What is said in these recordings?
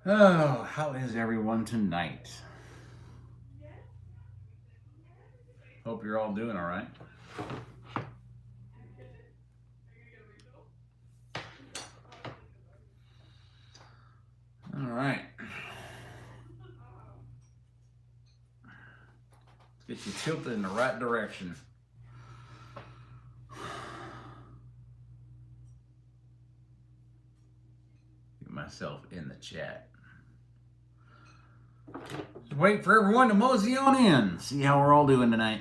Oh, how is everyone tonight? Hope you're all doing all right. All right. Let's get you tilted in the right direction. Get myself in the chat. Just wait for everyone to mosey on in. See how we're all doing tonight.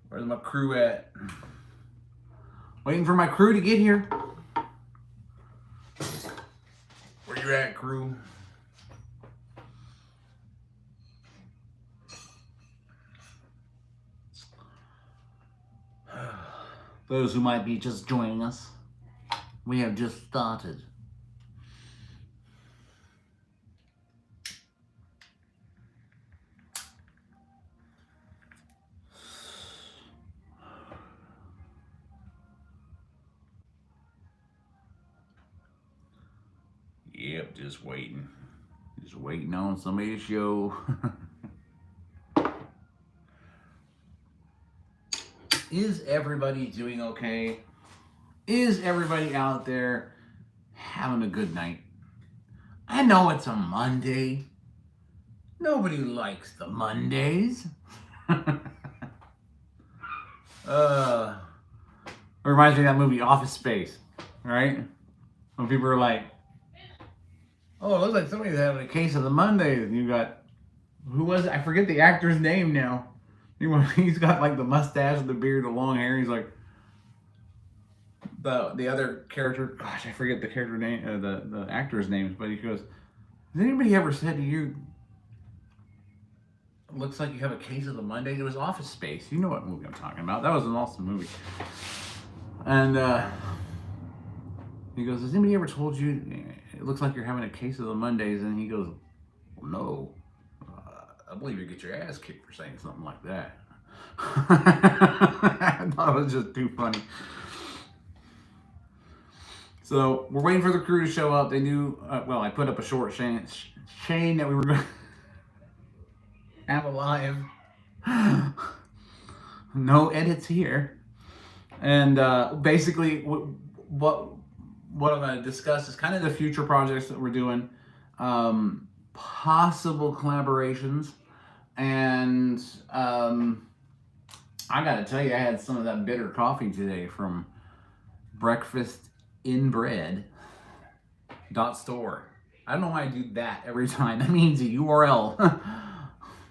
Where's my crew at? Waiting for my crew to get here. Where you at, crew? Those who might be just joining us, we have just started. Yep, just waiting. Just waiting on somebody to show. Is everybody doing okay? Is everybody out there having a good night? I know it's a Monday. Nobody likes the Mondays. It reminds me of that movie Office Space, right? When people are like, oh, it looks like somebody's having a case of the Mondays. And you got, who was it? I forget the actor's name now. He's got like the mustache, the beard, the long hair. He's like, the other character, gosh, I forget the character name, the actor's name, but he goes, has anybody ever said to you, it looks like you have a case of the Monday? It was Office Space. You know what movie I'm talking about. That was an awesome movie. And he goes, has anybody ever told you it looks like you're having a case of the Mondays? And he goes, well, no. I believe you get your ass kicked for saying something like that. I thought it was just too funny. So we're waiting for the crew to show up. They knew, well, I put up a short chain that we were going to have alive. No edits here. And basically, what I'm going to discuss is kind of the future projects that we're doing, possible collaborations, and I got to tell you, I had some of that bitter coffee today from breakfastinbread.store. I don't know why I do that every time. That means a URL.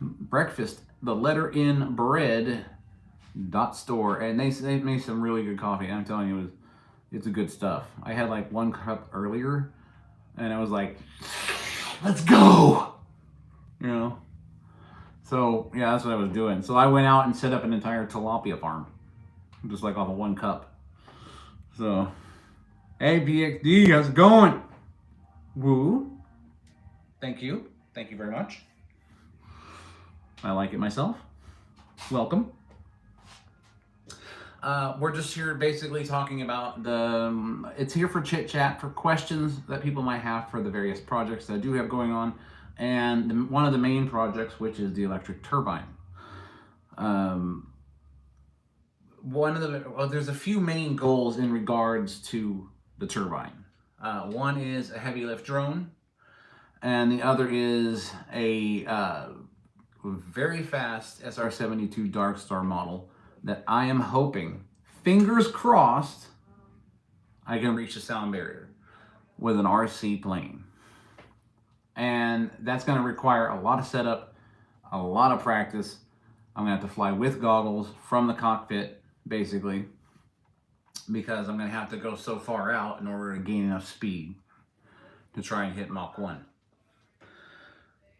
Breakfast, the letter in bread.store, and they made some really good coffee. I'm telling you, it's a good stuff. I had like one cup earlier, and I was like, let's go, you know. So yeah, that's what I was doing. So I went out and set up an entire tilapia farm, just like off of one cup. So, hey BXD, how's it going? Woo. Thank you very much. I like it myself. Welcome. We're just here basically talking about it's here for chit chat, for questions that people might have for the various projects that I do have going on. And one of the main projects, which is the electric turbine. There's a few main goals in regards to the turbine. One is a heavy lift drone, and the other is a very fast SR-72 Dark Star model that I am hoping, fingers crossed, I can reach the sound barrier with an RC plane. And that's going to require a lot of setup, a lot of practice. I'm going to have to fly with goggles from the cockpit, basically, because I'm going to have to go so far out in order to gain enough speed to try and hit Mach 1.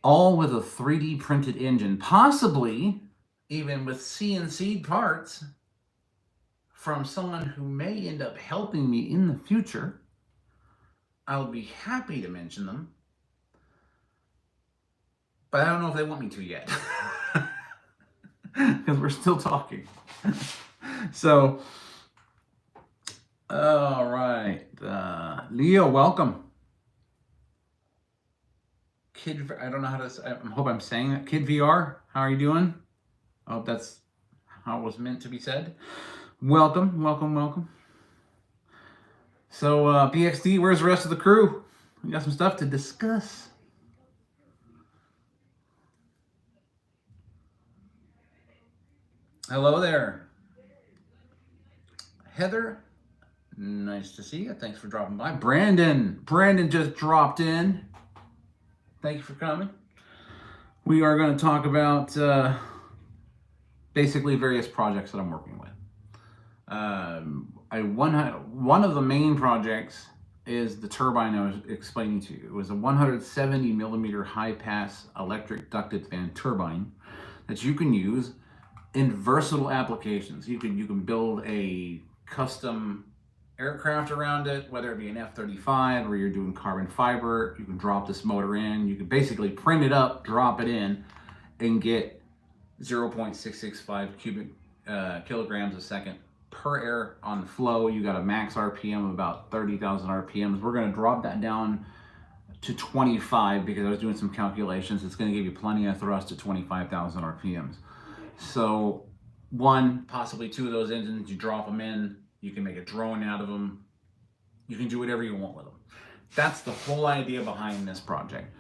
All with a 3D printed engine, possibly even with CNC parts from someone who may end up helping me in the future. I'll be happy to mention them. but I don't know if they want me to yet because we're still talking. So, all right, Leo, welcome. Kid, I don't know how to. I hope I'm saying that. Kid VR, how are you doing? I hope that's how it was meant to be said. Welcome, welcome, welcome. So, PXD, where's the rest of the crew? We got some stuff to discuss. Hello there. Heather, nice to see you. Thanks for dropping by. Brandon just dropped in. Thank you for coming. We are going to talk about basically various projects that I'm working with. One of the main projects is the turbine I was explaining to you. It was a 170 millimeter high pass electric ducted fan turbine that you can use in versatile applications. You can build a custom aircraft around it, whether it be an F-35 or you're doing carbon fiber. You can drop this motor in. You can basically print it up, drop it in, and get 0.665 cubic kilograms a second per air on the flow. You got a max RPM of about 30,000 RPMs. We're going to drop that down to 25 because I was doing some calculations. It's going to give you plenty of thrust at 25,000 RPMs. So one, possibly two of those engines, you drop them in, you can make a drone out of them. You can do whatever you want with them. That's the whole idea behind this project.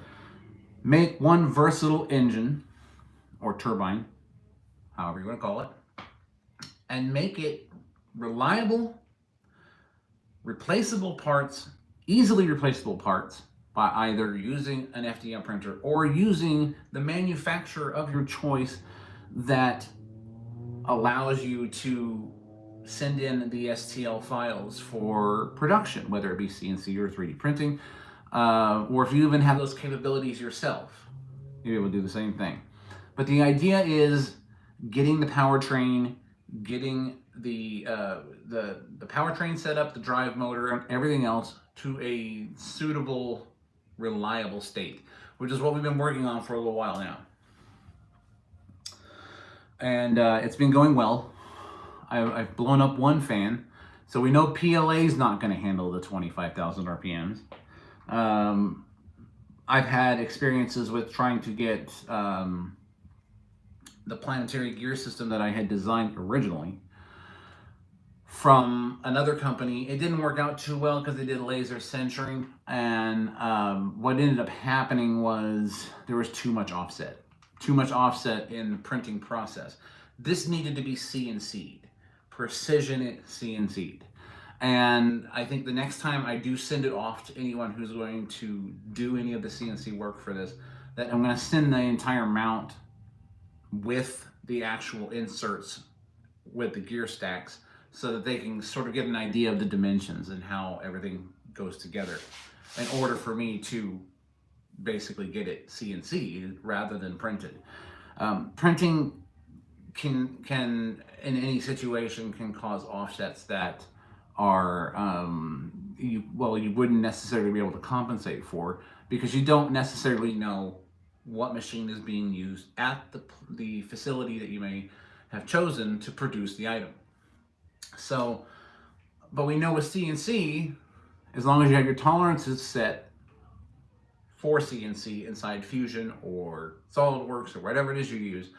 Make one versatile engine or turbine, however you want to call it, and make it reliable, replaceable parts, easily replaceable parts by either using an FDM printer or using the manufacturer of your choice that allows you to send in the STL files for production, whether it be CNC or 3D printing, or if you even have those capabilities yourself, you'll be able to do the same thing. But the idea is getting the powertrain, getting the powertrain set up, the drive motor, and everything else to a suitable, reliable state, which is what we've been working on for a little while now. And it's been going well. I've blown up one fan, so we know PLA is not going to handle the 25,000 RPMs. I've had experiences with trying to get the planetary gear system that I had designed originally from another company. It didn't work out too well because they did laser centering, and what ended up happening was there was too much offset in the printing process. This needed to be CNC'd, precision CNC'd. And I think the next time I do send it off to anyone who's going to do any of the CNC work for this, that I'm going to send the entire mount with the actual inserts with the gear stacks so that they can sort of get an idea of the dimensions and how everything goes together in order for me to basically get it CNC'd rather than printed. Printing can in any situation can cause offsets that are you wouldn't necessarily be able to compensate for because you don't necessarily know what machine is being used at the facility that you may have chosen to produce the item. So, but we know with CNC, as long as you have your tolerances set for CNC inside Fusion or SolidWorks or whatever it is you use,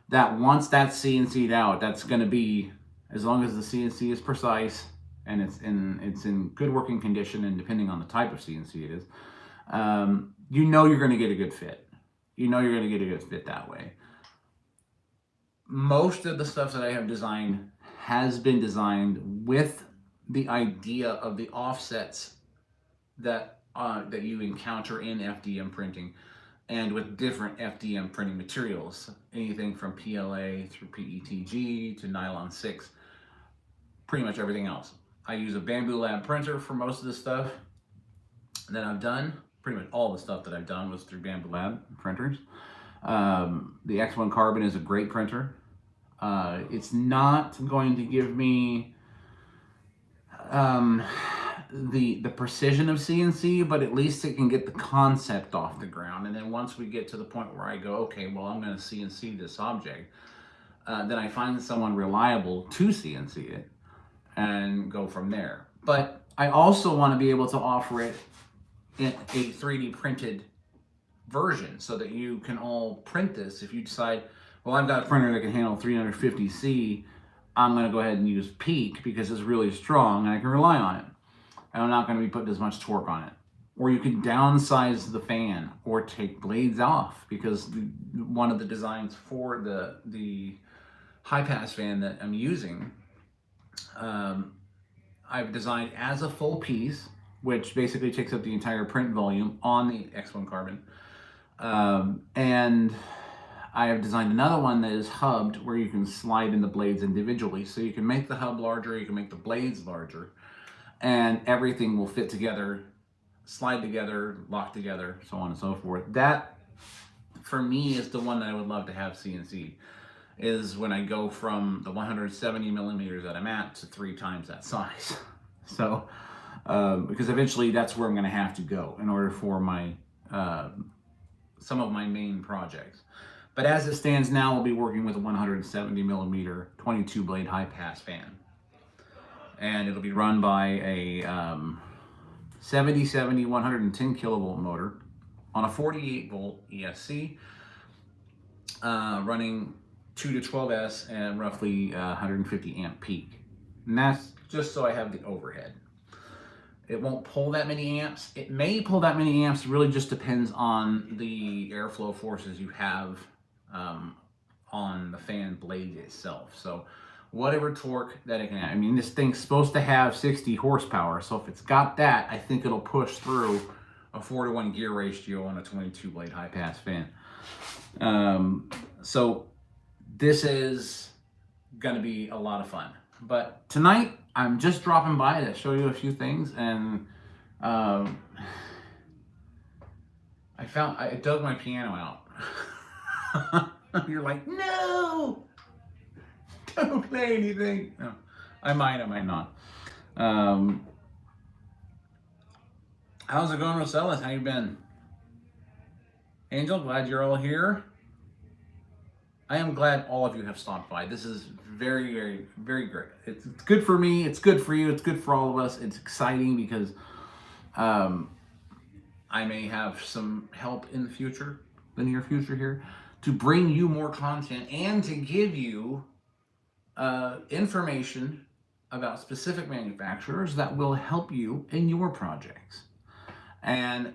that once that's CNC'd out, that's going to be, as long as the CNC is precise and it's in good working condition, and depending on the type of CNC it is, you know you're going to get a good fit. You know you're going to get a good fit that way. Most of the stuff that I have designed has been designed with the idea of the offsets that you encounter in FDM printing, and with different FDM printing materials, anything from PLA through PETG to nylon 6, pretty much everything else. I use a Bamboo Lab printer for most of the stuff that I've done. Pretty much all the stuff that I've done was through Bamboo Lab printers. The X1 Carbon is a great printer. It's not going to give me the precision of CNC, but at least it can get the concept off the ground. And then once we get to the point where I go, okay, well, I'm going to CNC this object, then I find someone reliable to CNC it and go from there. But I also want to be able to offer it in a 3D printed version so that you can all print this. If you decide, well, I've got a printer that can handle 350C, I'm going to go ahead and use Peak because it's really strong and I can rely on it. And I'm not going to be putting as much torque on it. Or you can downsize the fan or take blades off, because one of the designs for the high pass fan that I'm using, I've designed as a full piece, which basically takes up the entire print volume on the X1 Carbon. And I have designed another one that is hubbed, where you can slide in the blades individually. So you can make the hub larger, you can make the blades larger, and everything will fit together, slide together, lock together, so on and so forth. That, for me, is the one that I would love to have CNC, is when I go from the 170 millimeters that I'm at to 3 times that size. So, because eventually that's where I'm going to have to go in order for my some of my main projects. But as it stands now, we'll be working with a 170 millimeter 22 blade high pass fan, and it'll be run by a 7070 110 kilovolt motor on a 48 volt ESC, running 2 to 12S and roughly 150 amp peak. And that's just so I have the overhead. It won't pull that many amps. It may pull that many amps. It really just depends on the airflow forces you have on the fan blade itself. So whatever torque that it can have. I mean, this thing's supposed to have 60 horsepower. So if it's got that, I think it'll push through a 4-to-1 gear ratio on a 22 blade high pass fan. So this is gonna be a lot of fun. But tonight, I'm just dropping by to show you a few things, and I dug my piano out. You're like, no, don't play anything. No, I might not. How's it going, Rosella? How you been? Angel, glad you're all here. I am glad all of you have stopped by. This is very, very, very great. It's good for me. It's good for you. It's good for all of us. It's exciting because I may have some help in the future, the near future here, to bring you more content and to give you information about specific manufacturers that will help you in your projects. And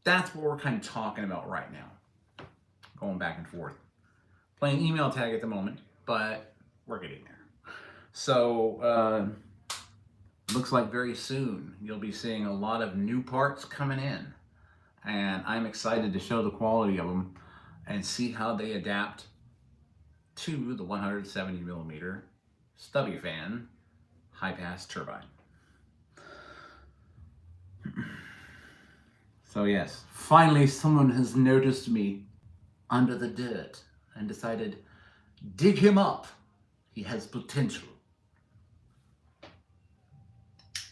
that's what we're kind of talking about right now. Going back and forth. Playing email tag at the moment, but we're getting there. So, looks like very soon you'll be seeing a lot of new parts coming in. And I'm excited to show the quality of them and see how they adapt to the 170 millimeter stubby fan high pass turbine. So yes, finally someone has noticed me under the dirt and decided, dig him up. He has potential.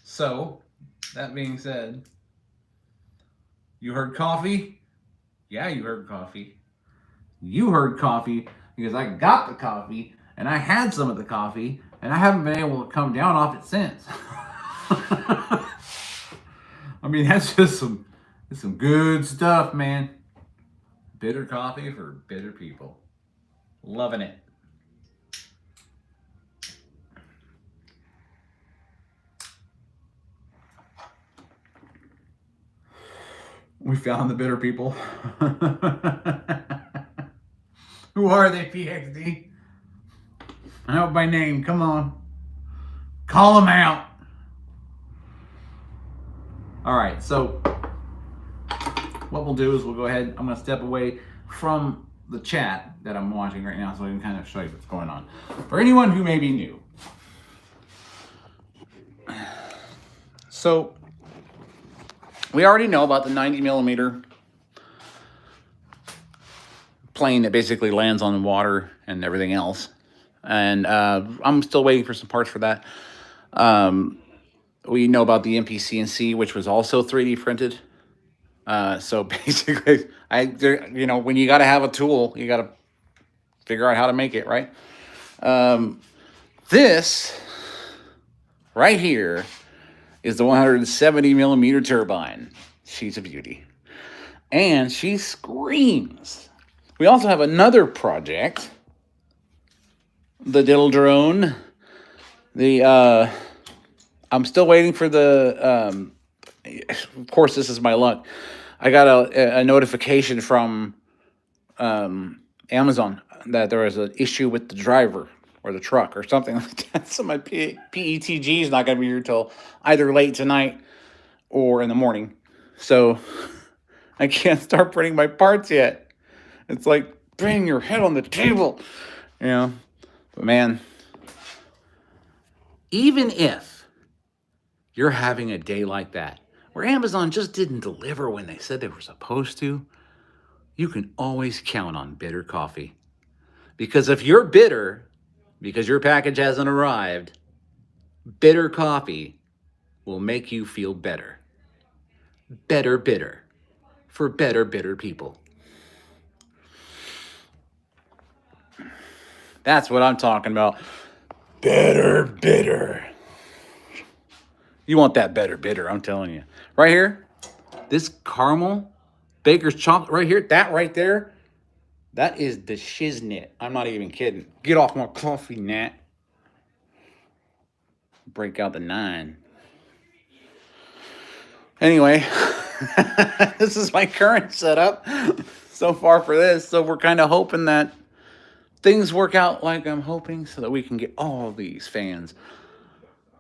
So, that being said, you heard coffee? Yeah, you heard coffee. You heard coffee because I got the coffee and I had some of the coffee and I haven't been able to come down off it since. I mean, that's just some good stuff, man. Bitter coffee for bitter people. Loving it. We found the bitter people. Who are they, PXD? I know by name. Come on. Call them out. All right, so what we'll do is we'll go ahead. I'm going to step away from the chat that I'm watching right now so I can kind of show you what's going on. For anyone who may be new. So, we already know about the 90 millimeter plane that basically lands on the water and everything else. And I'm still waiting for some parts for that. we know about the MPCNC, which was also 3D printed. So basically, when you got to have a tool, you got to figure out how to make it, right? This right here is the 170 millimeter turbine. She's a beauty. And she screams. We also have another project, the diddle drone. I'm still waiting for of course, this is my luck. I got a notification from Amazon that there was an issue with the driver or the truck or something like that. So my PETG is not going to be here till either late tonight or in the morning. So I can't start printing my parts yet. It's like, bang your head on the table. But man, even if you're having a day like that, where Amazon just didn't deliver when they said they were supposed to, you can always count on bitter coffee. Because if you're bitter because your package hasn't arrived, bitter coffee will make you feel better. Better bitter. For better bitter people. That's what I'm talking about. Better bitter. You want that better bitter, I'm telling you. Right here, this caramel baker's chocolate right here, that right there, that is the shiznit. I'm not even kidding. Get off my coffee, Nat. Break out the 9. Anyway, this is my current setup so far for this. So we're kind of hoping that things work out like I'm hoping so that we can get all these fans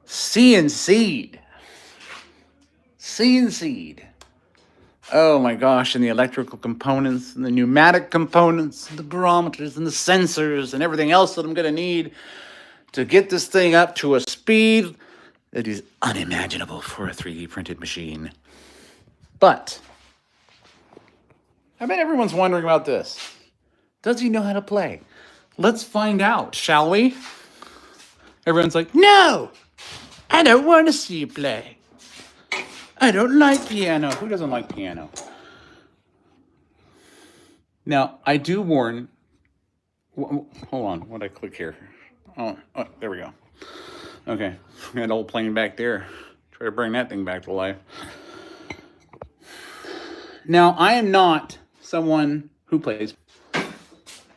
CNC'd. Oh my gosh, and the electrical components, and the pneumatic components, and the barometers, and the sensors, and everything else that I'm going to need to get this thing up to a speed that is unimaginable for a 3D printed machine. But I bet everyone's wondering about this. Does he know how to play? Let's find out, shall we? Everyone's like, no, I don't want to see you play. I don't like piano. Who doesn't like piano? Now, I do warn... Hold on. What did I click here? Oh, there we go. Okay. That old plane back there. Try to bring that thing back to life. Now, I am not someone who plays.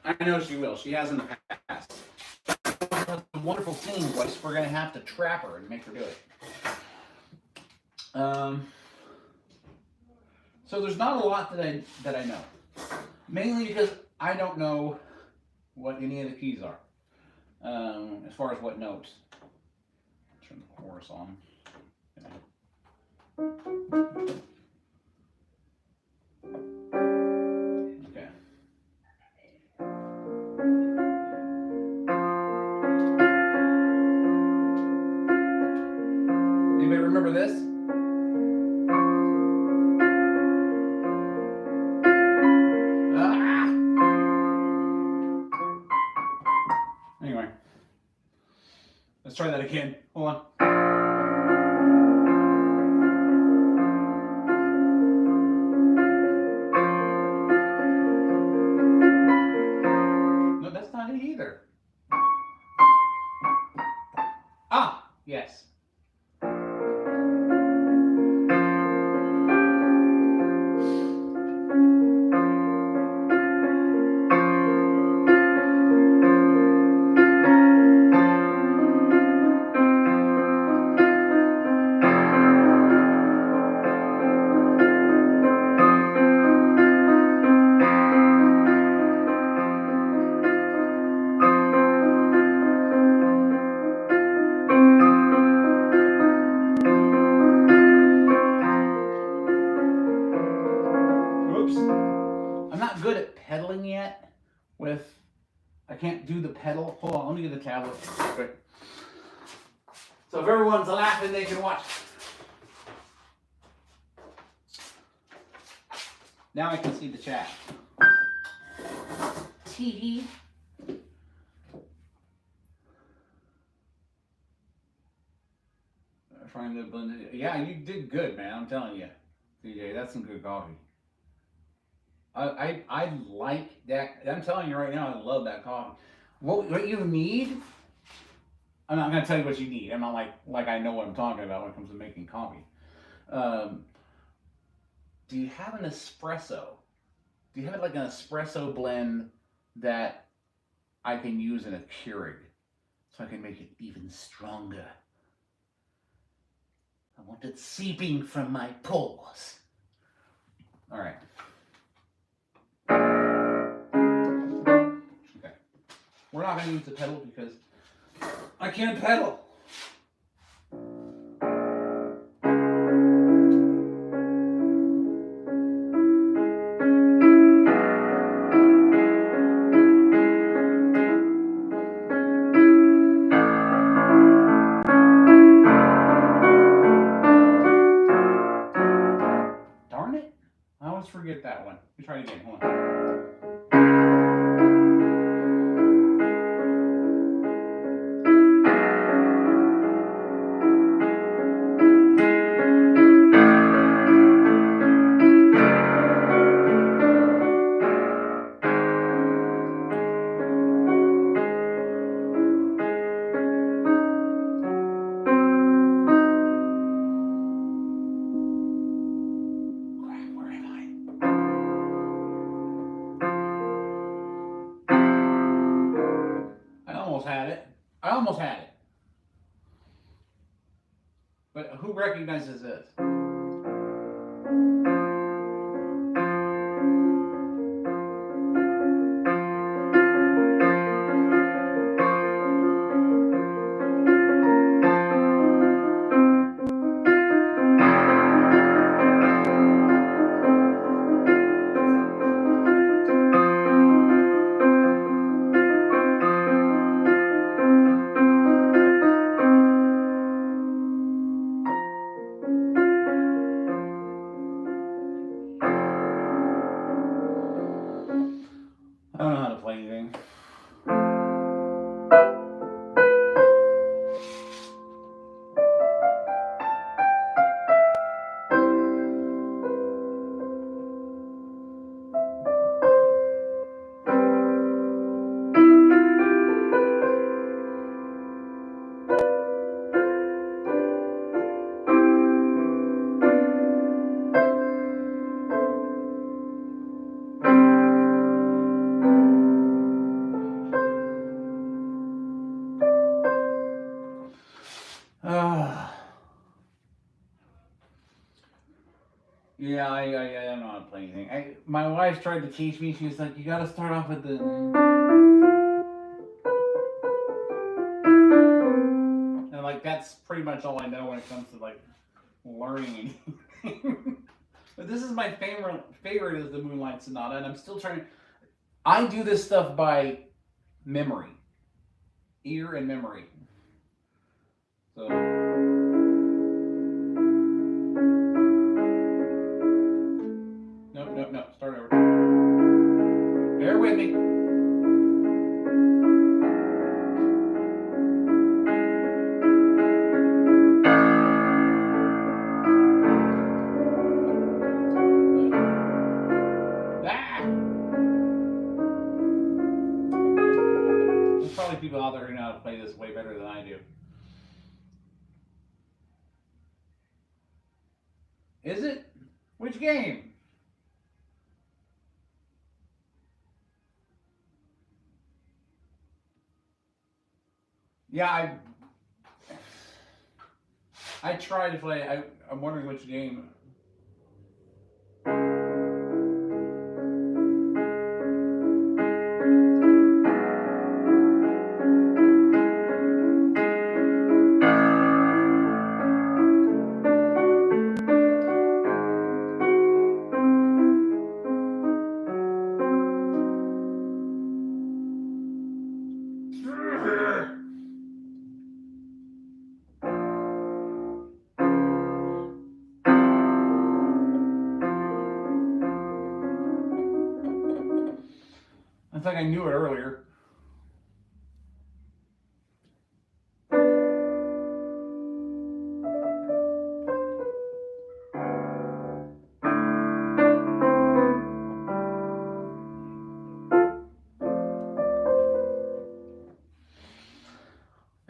I know she will. She has in the past. A wonderful singing voice. We're going to have to trap her and make her do it. So there's not a lot that I know. Mainly because I don't know what any of the keys are. As far as what notes. Turn the chorus on. Okay. Anybody remember this? Anyway, let's try that again. Hold on. No, that's not it either. Ah, yes. I'm not good at pedaling yet. I can't do the pedal. Hold on, let me get the tablet. Okay. So if everyone's laughing, they can watch. Now I can see the chat. Tee. trying to blend it. Yeah, you did good, man. I'm telling you, DJ, that's some good coffee. I like that. I'm telling you right now, I love that coffee. What you need? I'm not gonna tell you what you need. I'm not like I know what I'm talking about when it comes to making coffee. Um, do you have an espresso? Do you have like an espresso blend that I can use in a Keurig so I can make it even stronger? I want it seeping from my pores. All right. Okay. We're not going to use the pedal because I can't pedal. Darn it. I always forget that one. Let me try it again. Hold on. I almost had it. But who recognizes this? I don't know how to play anything. Yeah, I don't know how to play anything. My wife tried to teach me. She was like, you got to start off with the... And like, that's pretty much all I know when it comes to like learning anything. But this is my favorite is the Moonlight Sonata, and I'm still trying. I do this stuff by memory, ear and memory. So. No. Start over. Bear with me. There's probably people out there who know how to play this way better than I do. Is it? Which game? Yeah, I tried to play. I'm wondering which game. It's like I knew it earlier.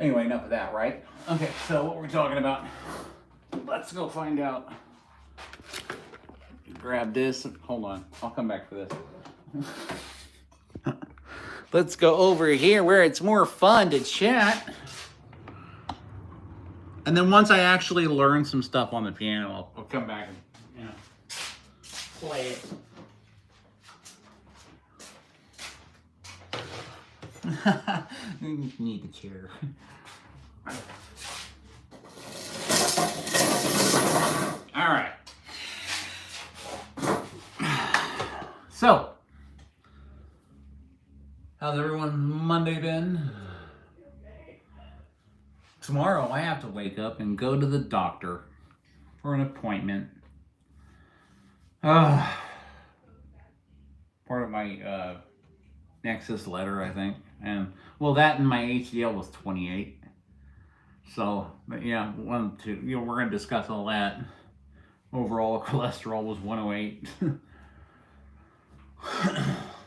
Anyway, enough of that, right? Okay, so what we're talking about, let's go find out. Grab this. Hold on, I'll come back for this. Let's go over here where it's more fun to chat. And then once I actually learn some stuff on the piano, I'll come back and, you know, play it. You need the chair. All right. So, how's everyone's Monday been? Tomorrow I have to wake up and go to the doctor for an appointment. Part of my Nexus letter, I think. And well, that and my HDL was 28. So, but yeah, we're going to discuss all that. Overall cholesterol was 108.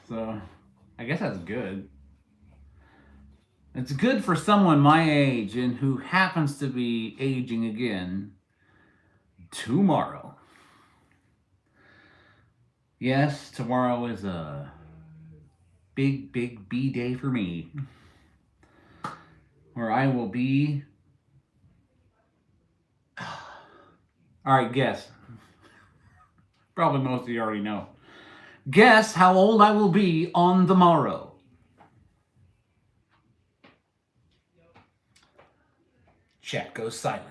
So, I guess that's good. It's good for someone my age and who happens to be aging again tomorrow. Yes, tomorrow is a big B day for me, where I will be. All right, guess. Probably most of you already know. Guess how old I will be on the morrow. Chat goes silent.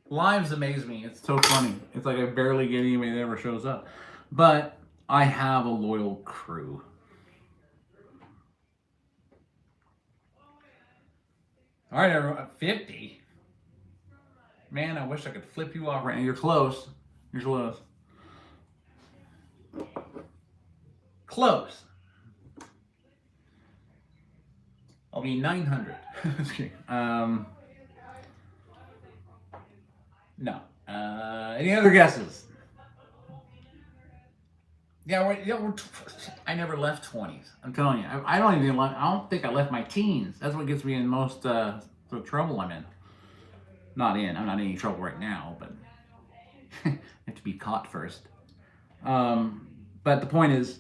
Lives amaze me. It's so funny. It's like I barely get anybody that ever shows up. But I have a loyal crew. All right, everyone. 50? Man, I wish I could flip you off right now. You're close. You're close. Close. I'll be 900. No. Any other guesses? Yeah, I never left 20s. I'm telling you, I don't think I left my teens. That's what gets me in most the trouble I'm in. I'm not in any trouble right now, but I have to be caught first. But the point is,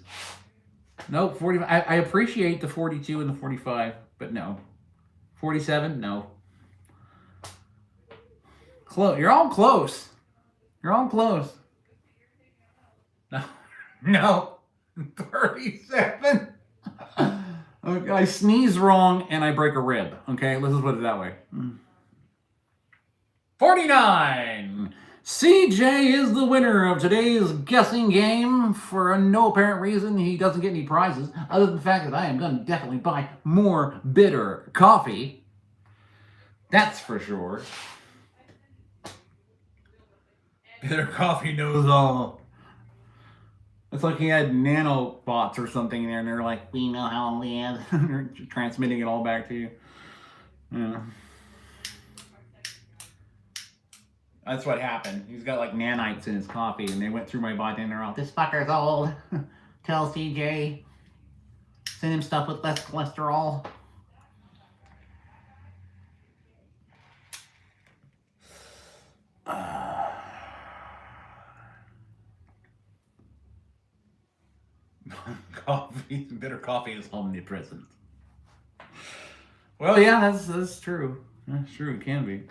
no, 40. I appreciate the 42 and the 45, but no. 47, no. Close. You're all close. You're all close. No. No. 37. Okay, I sneeze wrong and I break a rib. Okay, let's just put it that way. 49. CJ is the winner of today's guessing game. For no apparent reason, he doesn't get any prizes, other than the fact that I am going to definitely buy more bitter coffee. That's for sure. Bitter coffee knows all. It's like he had nanobots or something in there, and they're like, we know how we have. They're transmitting it all back to you. Yeah. That's what happened. He's got like nanites in his coffee, and they went through my body, and they're all, this fucker's old. Tell CJ. Send him stuff with less cholesterol. Bitter coffee is omnipresent. Well, yeah, that's true. That's true. It can be.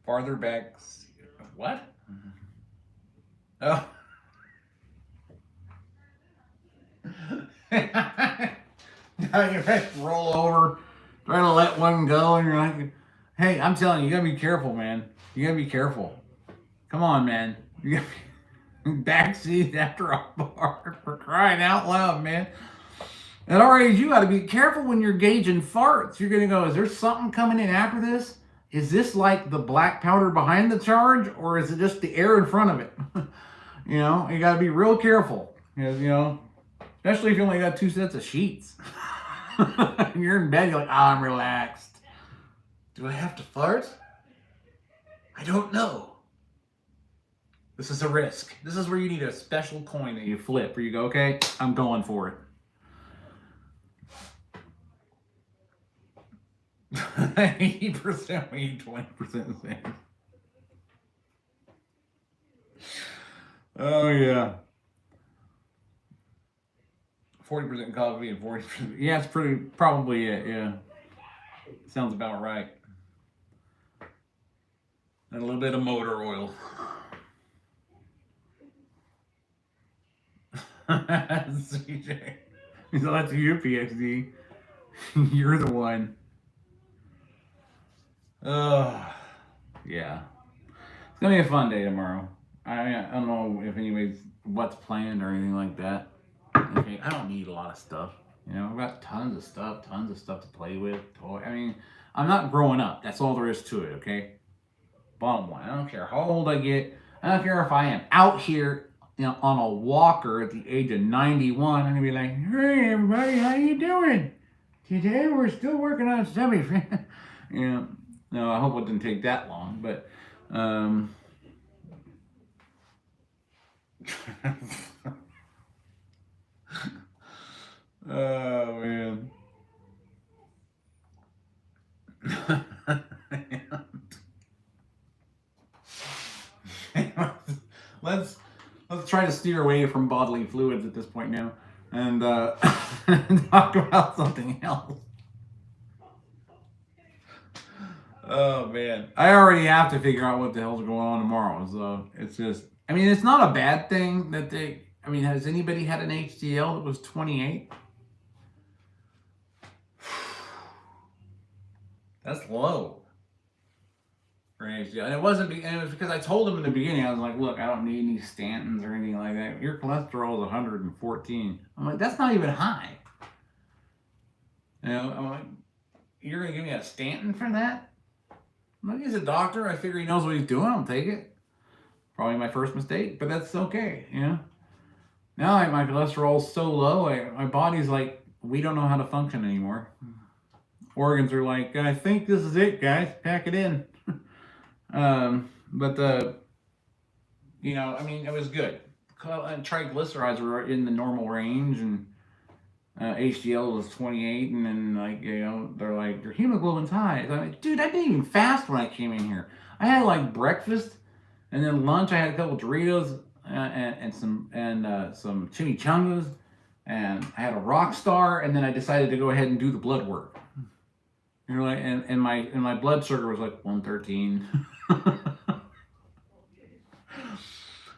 Farther back. What? Oh. Now you have to roll over, trying to let one go, and you're like, hey, I'm telling you, you gotta be careful, man. You gotta be careful. Come on, man. You gotta be backseat after a bar, for crying out loud, man. At our age, you gotta be careful when you're gauging farts. You're gonna go, is there something coming in after this? Is this like the black powder behind the charge, or is it just the air in front of it? You know, you gotta be real careful. Because, you know, especially if you only got 2 sets of sheets. And you're in bed, you're like, I'm relaxed. Do I have to fart? I don't know. This is a risk. This is where you need a special coin that you flip, where you go, okay, I'm going for it. 80% weed, 20% safe. Oh yeah. 40% coffee and 40%. Yeah, it's probably it. Yeah, sounds about right. And a little bit of motor oil. CJ. So that's you, PXD. You're the one. Yeah. It's gonna be a fun day tomorrow. I don't know if anybody's what's planned or anything like that. Okay, I don't need a lot of stuff. You know, I've got tons of stuff to play with. I mean, I'm not growing up. That's all there is to it. Okay. Bottom line, I don't care how old I get. I don't care if I am out here, you know, on a walker at the age of 91. I'm gonna be like, hey everybody, how you doing? Today we're still working on semi. You know, no, I hope it didn't take that long, but oh man. let's try to steer away from bodily fluids at this point now, and talk about something else. Oh man, I already have to figure out what the hell's going on tomorrow. So it's just, I mean, it's not a bad thing that they. I mean, has anybody had an HDL that was 28? That's low for an HDL, and it wasn't. And it was because I told him in the beginning. I was like, "Look, I don't need any statins or anything like that. Your cholesterol is 114." I'm like, "That's not even high." You know, I'm like, "You're gonna give me a statin for that?" I'm like, he's a doctor. I figure he knows what he's doing. I'll take it. Probably my first mistake, but that's okay. You know. Now my cholesterol's so low, my body's like, we don't know how to function anymore. Organs are like, I think this is it, guys. Pack it in. But you know, I mean, it was good. Triglycerides were in the normal range, and HDL was 28, and then like, you know, they're like, your hemoglobin's high. I'm like, dude, I didn't even fast when I came in here. I had like breakfast, and then lunch I had a couple Doritos and some chimichangas, and I had a rock star, and then I decided to go ahead and do the blood work. You're like, and my blood sugar was like 113.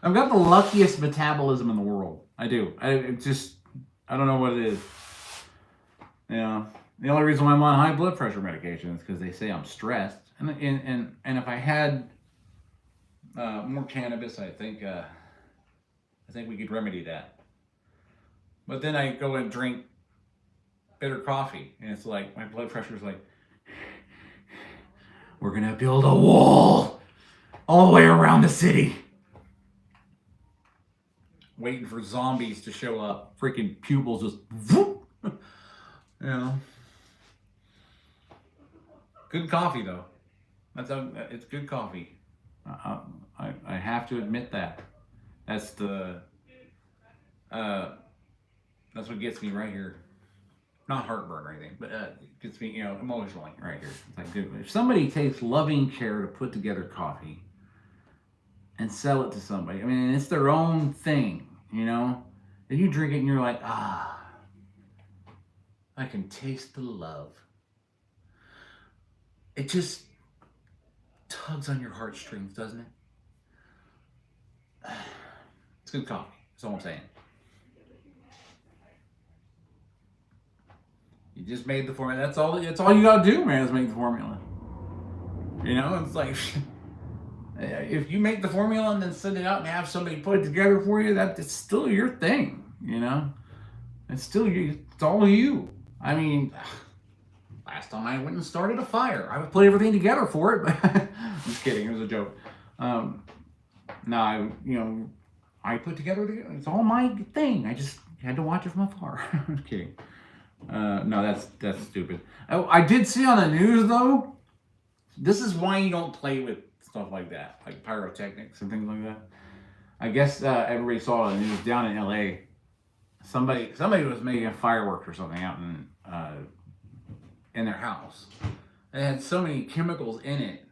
I've got the luckiest metabolism in the world. I do. I don't know what it is. You know, the only reason why I'm on high blood pressure medication is because they say I'm stressed. And if I had more cannabis, I think we could remedy that. But then I go and drink bitter coffee, and it's like my blood pressure is like, we're gonna build a wall all the way around the city. Waiting for zombies to show up. Freaking pupils just whoop. You know. Good coffee though. It's good coffee. I have to admit that. That's what gets me right here. Not heartburn or anything, but it gets me, you know, emotionally right here. It's like, dude, if somebody takes loving care to put together coffee and sell it to somebody, I mean, it's their own thing, you know? And you drink it and you're like, I can taste the love. It just tugs on your heartstrings, doesn't it? It's good coffee. That's all I'm saying. You just made the formula. That's all you gotta do, man, is make the formula. You know, it's like, if you make the formula and then send it out and have somebody put it together for you, it's still your thing, you know? It's still you. It's all you. I mean, last time I went and started a fire, I would put everything together for it, but I'm just kidding. It was a joke. I put together it's all my thing. I just had to watch it from afar. I'm just kidding. No, that's stupid. I did see on the news though. This is why you don't play with stuff like that, like pyrotechnics and things like that. I guess everybody saw it, and it was down in L.A. Somebody was making fireworks or something out in their house. It had so many chemicals in it,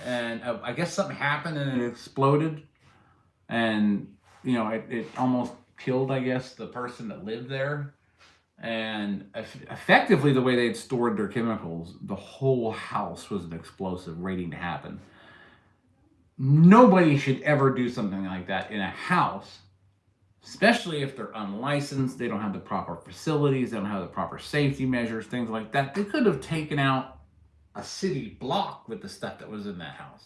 and I guess something happened and it exploded, and it almost killed, I guess, the person that lived there. And effectively, the way they had stored their chemicals, the whole house was an explosive waiting to happen. Nobody should ever do something like that in a house, especially if they're unlicensed, they don't have the proper facilities, they don't have the proper safety measures, things like that. They could have taken out a city block with the stuff that was in that house.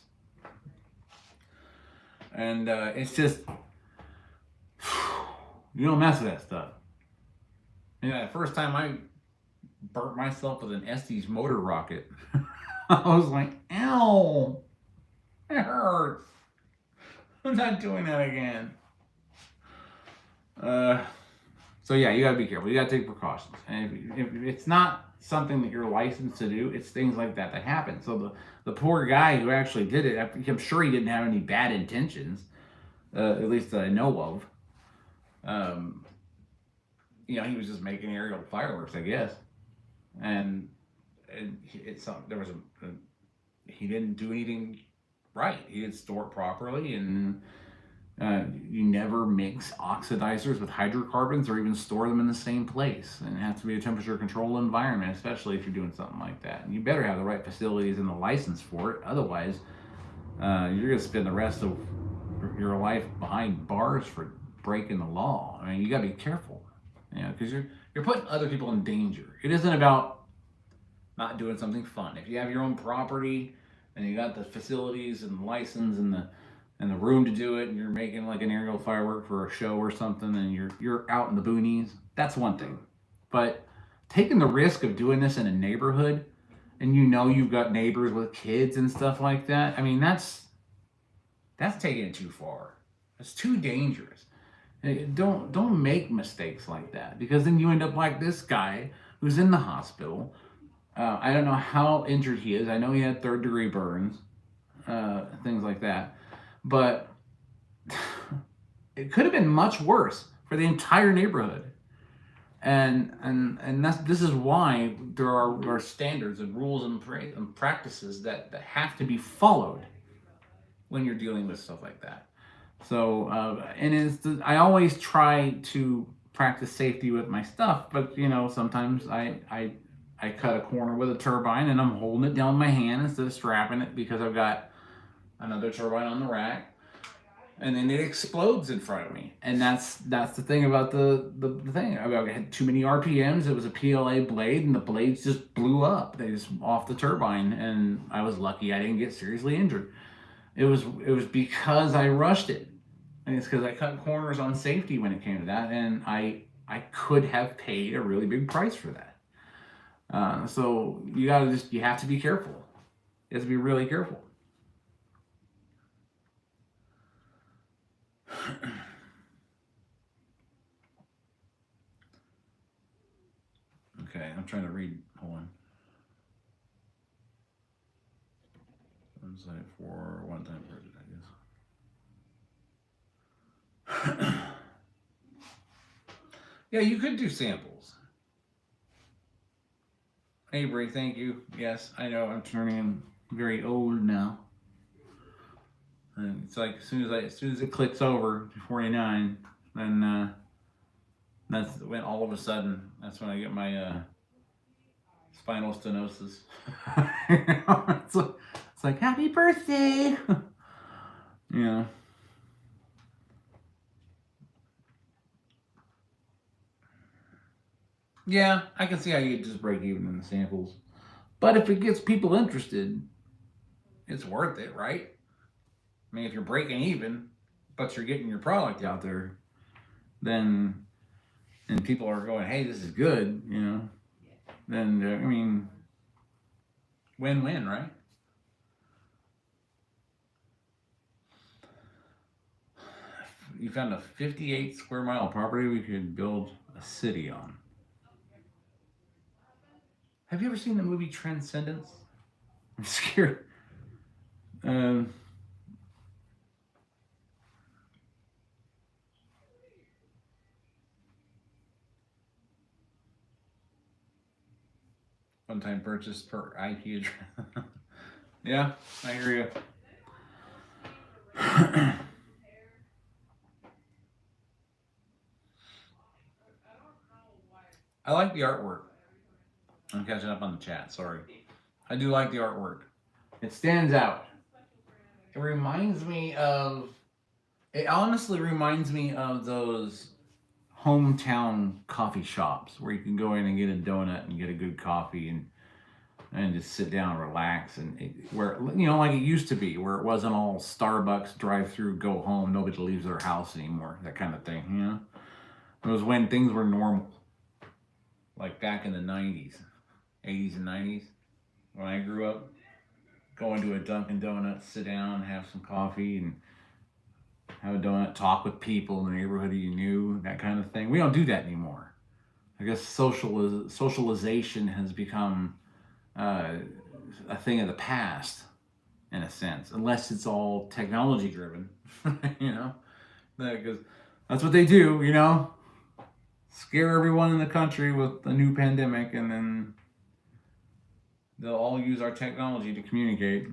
And it's just, you don't mess with that stuff. The first time I burnt myself with an Estes motor rocket, I was like, ow, it hurts. I'm not doing that again. So yeah, you gotta be careful. You gotta take precautions. And if it's not something that you're licensed to do, it's things like that happen. So the poor guy who actually did it, I'm sure he didn't have any bad intentions, at least that I know of. He was just making aerial fireworks, I guess, and he didn't do anything right. He didn't store it properly, and you never mix oxidizers with hydrocarbons or even store them in the same place. And it has to be a temperature controlled environment, especially if you're doing something like that. And you better have the right facilities and the license for it. Otherwise, you're going to spend the rest of your life behind bars for breaking the law. I mean, you got to be careful, because you're putting other people in danger. It isn't about not doing something fun. If you have your own property and you got the facilities and the license and the room to do it, and you're making like an aerial firework for a show or something, and you're out in the boonies, that's one thing. But taking the risk of doing this in a neighborhood, and you've got neighbors with kids and stuff like that, I mean, that's taking it too far. It's too dangerous. Don't make mistakes like that, because then you end up like this guy who's in the hospital. I don't know how injured he is. I know he had third-degree burns, things like that. But it could have been much worse for the entire neighborhood. And this is why there are standards and rules and practices that have to be followed when you're dealing with stuff like that. So, I always try to practice safety with my stuff, but sometimes I cut a corner with a turbine and I'm holding it down with my hand instead of strapping it, because I've got another turbine on the rack, and then it explodes in front of me. And that's the thing about the thing. I had too many RPMs. It was a PLA blade, and the blades just blew up. They just off the turbine, and I was lucky I didn't get seriously injured. It was because I rushed it, and it's because I cut corners on safety when it came to that, and I could have paid a really big price for that. So you have to be careful. You have to be really careful. Okay, I'm trying to read. Hold on. Website for one-time purchase, I guess. Yeah, you could do samples. Avery, thank you. Yes, I know I'm turning very old now. And it's like as soon as it clicks over to 49, then that's when all of a sudden that's when I get my spinal stenosis. It's like, happy birthday. Yeah. Yeah, I can see how you just break even in the samples. But if it gets people interested, it's worth it, right? I mean, if you're breaking even, but you're getting your product out there, then, and people are going, hey, this is good, then, I mean, win-win, right? You found a 58 square mile property we could build a city on. Have you ever seen the movie Transcendence? I'm scared. One-time purchase per IP address. Yeah, I hear you. I like the artwork. I'm catching up on the chat. Sorry. I do like the artwork. It stands out. It reminds me of. It honestly reminds me of those hometown coffee shops where you can go in and get a donut and get a good coffee and just sit down and relax where like it used to be where it wasn't all Starbucks drive through go home, nobody leaves their house anymore, that kind of thing. It was when things were normal, like back in the 90s, 80s and 90s when I grew up, going to a Dunkin' Donuts, sit down, have some coffee, and have a donut, talk with people in the neighborhood you knew, that kind of thing. We don't do that anymore. I guess socialization has become a thing of the past, in a sense, unless it's all technology driven, because that's what they do, scare everyone in the country with a new pandemic, and then they'll all use our technology to communicate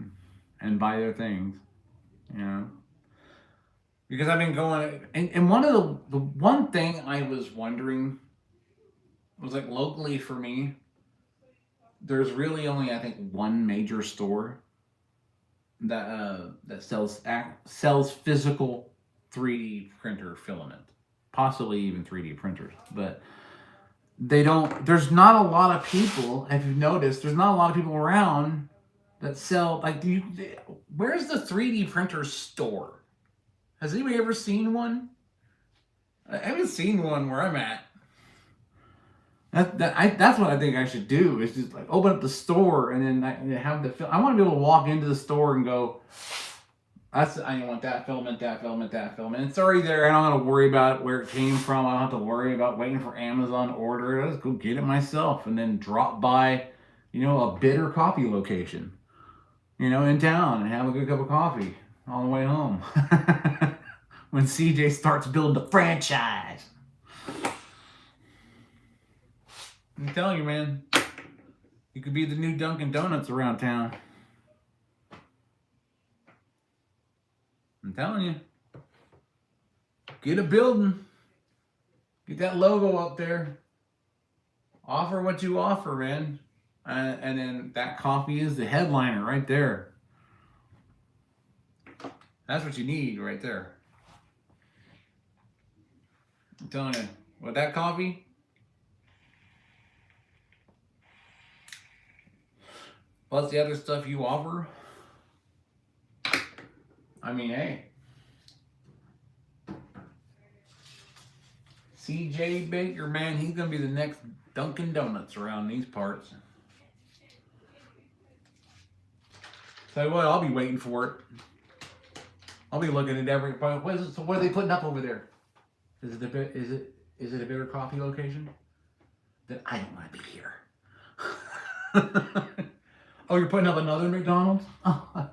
and buy their things. Because I've been going, and the one thing I was wondering was like locally for me, there's really only I think one major store that sells physical 3D printer filament, possibly even 3D printers, but they don't. There's not a lot of people. If you've noticed, there's not a lot of people around that sell where's the 3D printer store? Has anybody ever seen one? I haven't seen one where I'm at. That's what I think I should do. Is just like open up the store and then have I want to be able to walk into the store and go, I want that filament, that filament, that filament. It's already there. I don't have to worry about where it came from. I don't have to worry about waiting for Amazon to order it. I just go get it myself and then drop by, a bitter coffee location, in town and have a good cup of coffee on the way home. When CJ starts building the franchise. I'm telling you, man. You could be the new Dunkin' Donuts around town. I'm telling you. Get a building. Get that logo up there. Offer what you offer, man. And then that coffee is the headliner right there. That's what you need right there. I'm telling you, with that coffee, plus the other stuff you offer, I mean, hey. CJ Baker, man, he's going to be the next Dunkin' Donuts around these parts. Tell you what, I'll be waiting for it. I'll be looking at every. So what are they putting up over there? Is it a bitter coffee location? Then I don't want to be here. Oh, you're putting up another McDonald's? Oh,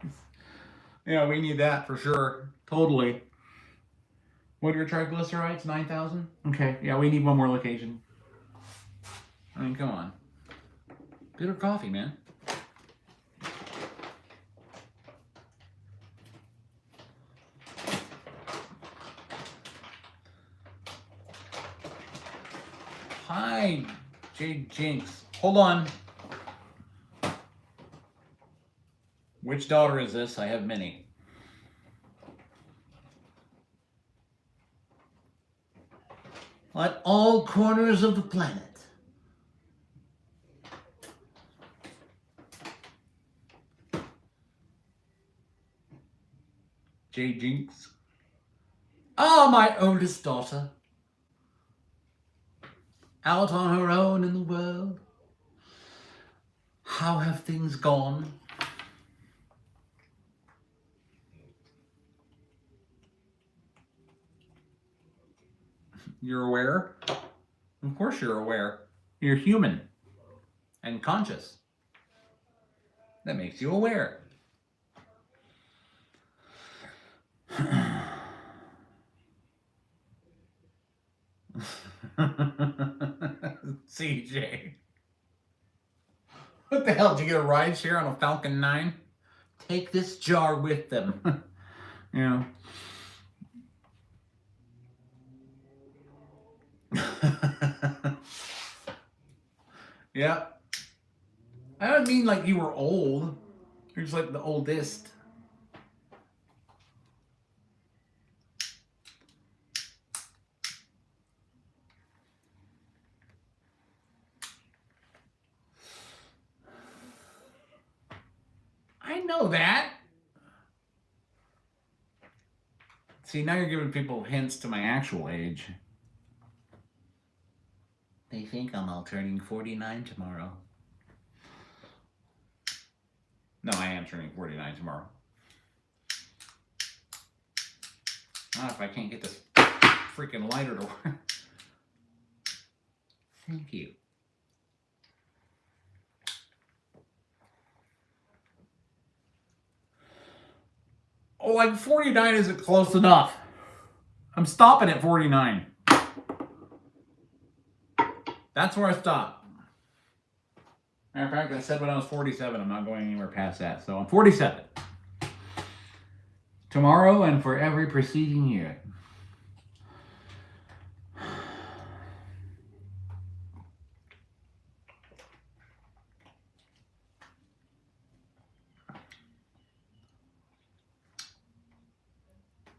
yeah, we need that for sure. Totally. What are your triglycerides? 9,000? Okay, yeah, we need one more location. I mean, come on. Bitter coffee, man. Hi, Jade Jinx. Hold on. Which daughter is this? I have many. At all corners of the planet. Jade Jinx. Ah, my oldest daughter. Out on her own in the world. How have things gone? You're aware? Of course you're aware. You're human and conscious. That makes you aware. CJ. What the hell? Did you get a ride share on a Falcon 9? Take this jar with them. You know. Yeah. I don't mean like you were old. You're just like the oldest. I know that. See, now you're giving people hints to my actual age. They think I'm all turning 49 tomorrow. No, I am turning 49 tomorrow. If I can't get this freaking lighter to work. Thank you. Oh, like 49 isn't close enough. I'm stopping at 49. That's where I stop. Matter of fact, I said when I was 47, I'm not going anywhere past that. So I'm 47. Tomorrow and for every preceding year.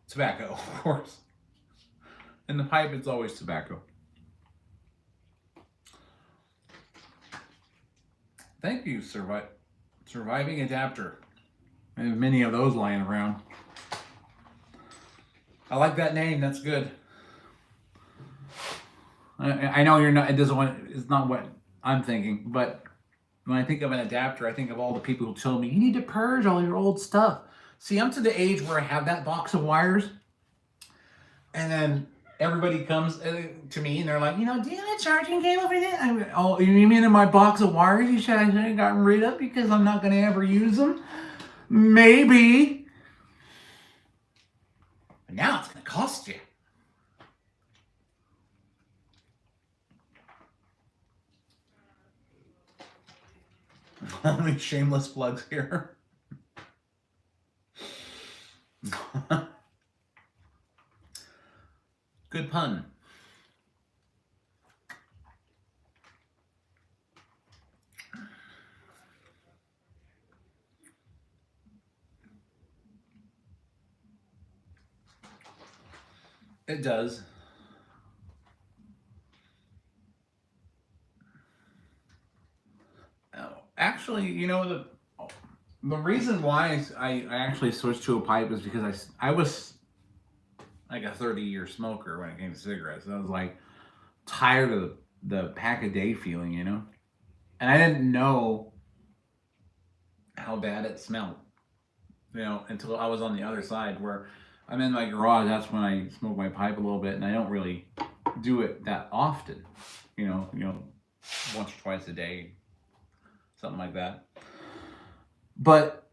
Tobacco, of course. In the pipe, it's always tobacco. Thank you, Surviving Adapter. I have many of those lying around. I like that name. That's good. I know you're not. It doesn't want. It's not what I'm thinking. But when I think of an adapter, I think of all the people who tell me you need to purge all your old stuff. See, I'm to the age where I have that box of wires, and then everybody comes to me and they're like, do you have a charging cable for that? I'm, oh, you mean in my box of wires you should have gotten rid of because I'm not going to ever use them? Maybe. But now it's going to cost you. Only shameless plugs here. Good pun. It does. Actually, the reason why I actually switched to a pipe is because I was like a 30-year smoker when it came to cigarettes. I was like tired of the pack a day feeling, and I didn't know how bad it smelled, until I was on the other side where I'm in my garage. That's when I smoke my pipe a little bit, and I don't really do it that often, once or twice a day, something like that. But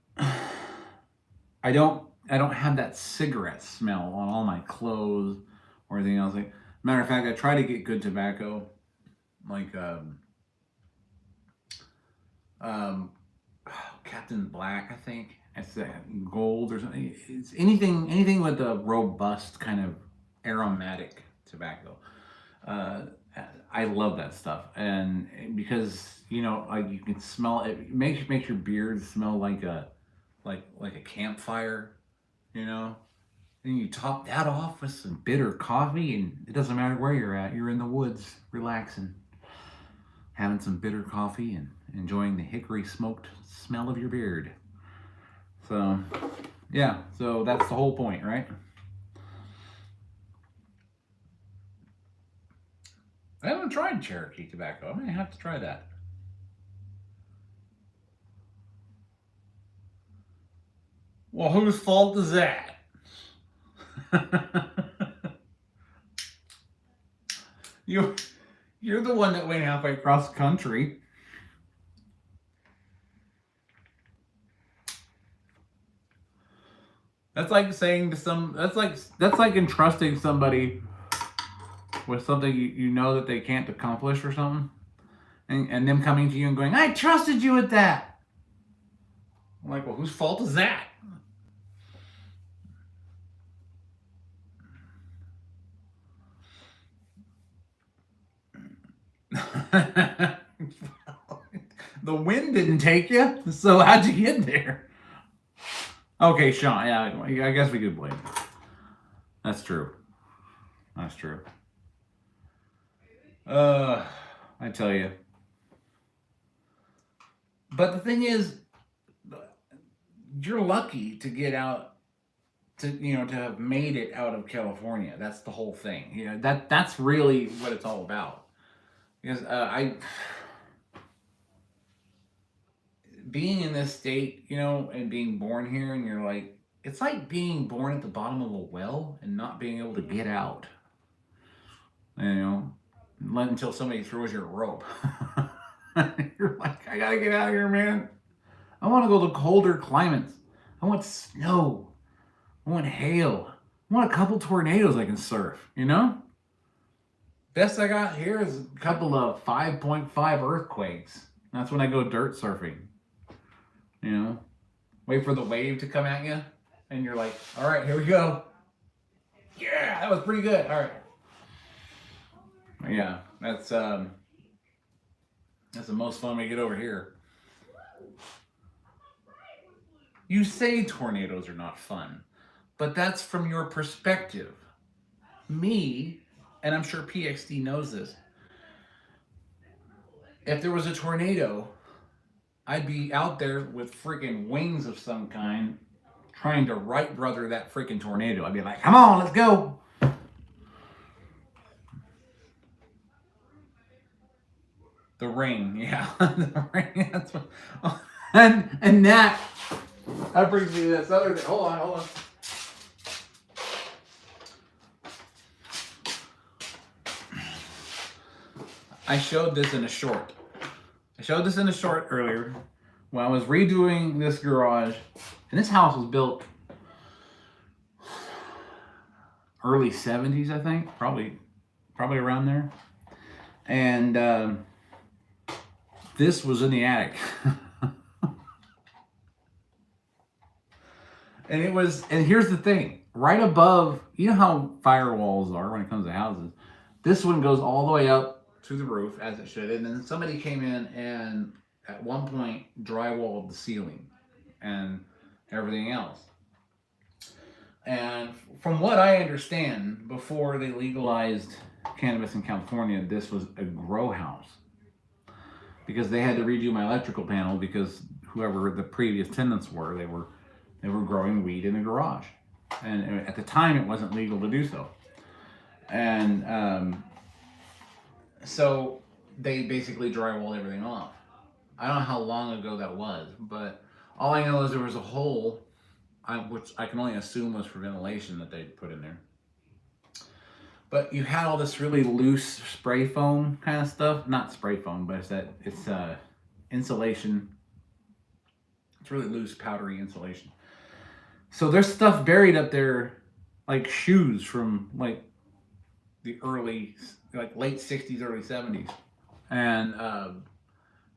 I don't have that cigarette smell on all my clothes or anything else. Like, matter of fact, I try to get good tobacco, like Captain Black, I think. It's gold or something. It's anything with a robust kind of aromatic tobacco. I love that stuff, and because like you can smell it, it makes your beard smell like a campfire, and you top that off with some bitter coffee, and it doesn't matter where you're at. You're in the woods, relaxing, having some bitter coffee, and enjoying the hickory smoked smell of your beard. So, yeah, so that's the whole point, right? I haven't tried Cherokee tobacco. I may have to try that. Well, whose fault is that? You're the one that went halfway across the country. That's like saying to that's like entrusting somebody with something you know that they can't accomplish or something, and them coming to you and going, I trusted you with that. I'm like, well, whose fault is that? The wind didn't take you, so how'd you get there? Okay, Sean, yeah, I guess we could blame you. That's true. That's true. I tell you. But the thing is, you're lucky to get out to have made it out of California. That's the whole thing. That's really what it's all about. Because I being in this state, and being born here, and you're like, it's like being born at the bottom of a well and not being able to get out. Until somebody throws you a rope. You're like, I gotta get out of here, man. I want to go to colder climates. I want snow. I want hail. I want a couple tornadoes I can surf, Best I got here is a couple of 5.5 earthquakes. That's when I go dirt surfing. Wait for the wave to come at you, and you're like, all right, here we go. Yeah, that was pretty good. All right. Yeah, that's the most fun we get over here. You say tornadoes are not fun, but that's from your perspective. Me, and I'm sure PXD knows this, if there was a tornado, I'd be out there with freaking wings of some kind trying to right brother that freaking tornado. I'd be like, come on, let's go. The ring, yeah. The ring, that's what, and that brings me to this other thing. Hold on. I showed this in a short earlier when I was redoing this garage. And this house was built early 70s, I think. Probably around there. And this was in the attic. And here's the thing. Right above, you know how firewalls are when it comes to houses? This one goes all the way up to the roof, as it should. And then somebody came in and at one point drywalled the ceiling and everything else. And from what I understand, before they legalized cannabis in California, this was a grow house. Because they had to redo my electrical panel because whoever the previous tenants were, they were growing weed in the garage. And at the time, it wasn't legal to do so. And so they basically drywalled everything off. I don't know how long ago that was, but all I know is there was a hole, which I can only assume was for ventilation that they put in there. But you had all this really loose spray foam kind of stuff. Not spray foam, but it's insulation. It's really loose, powdery insulation. So there's stuff buried up there, like shoes from like the late 60s, early 70s. And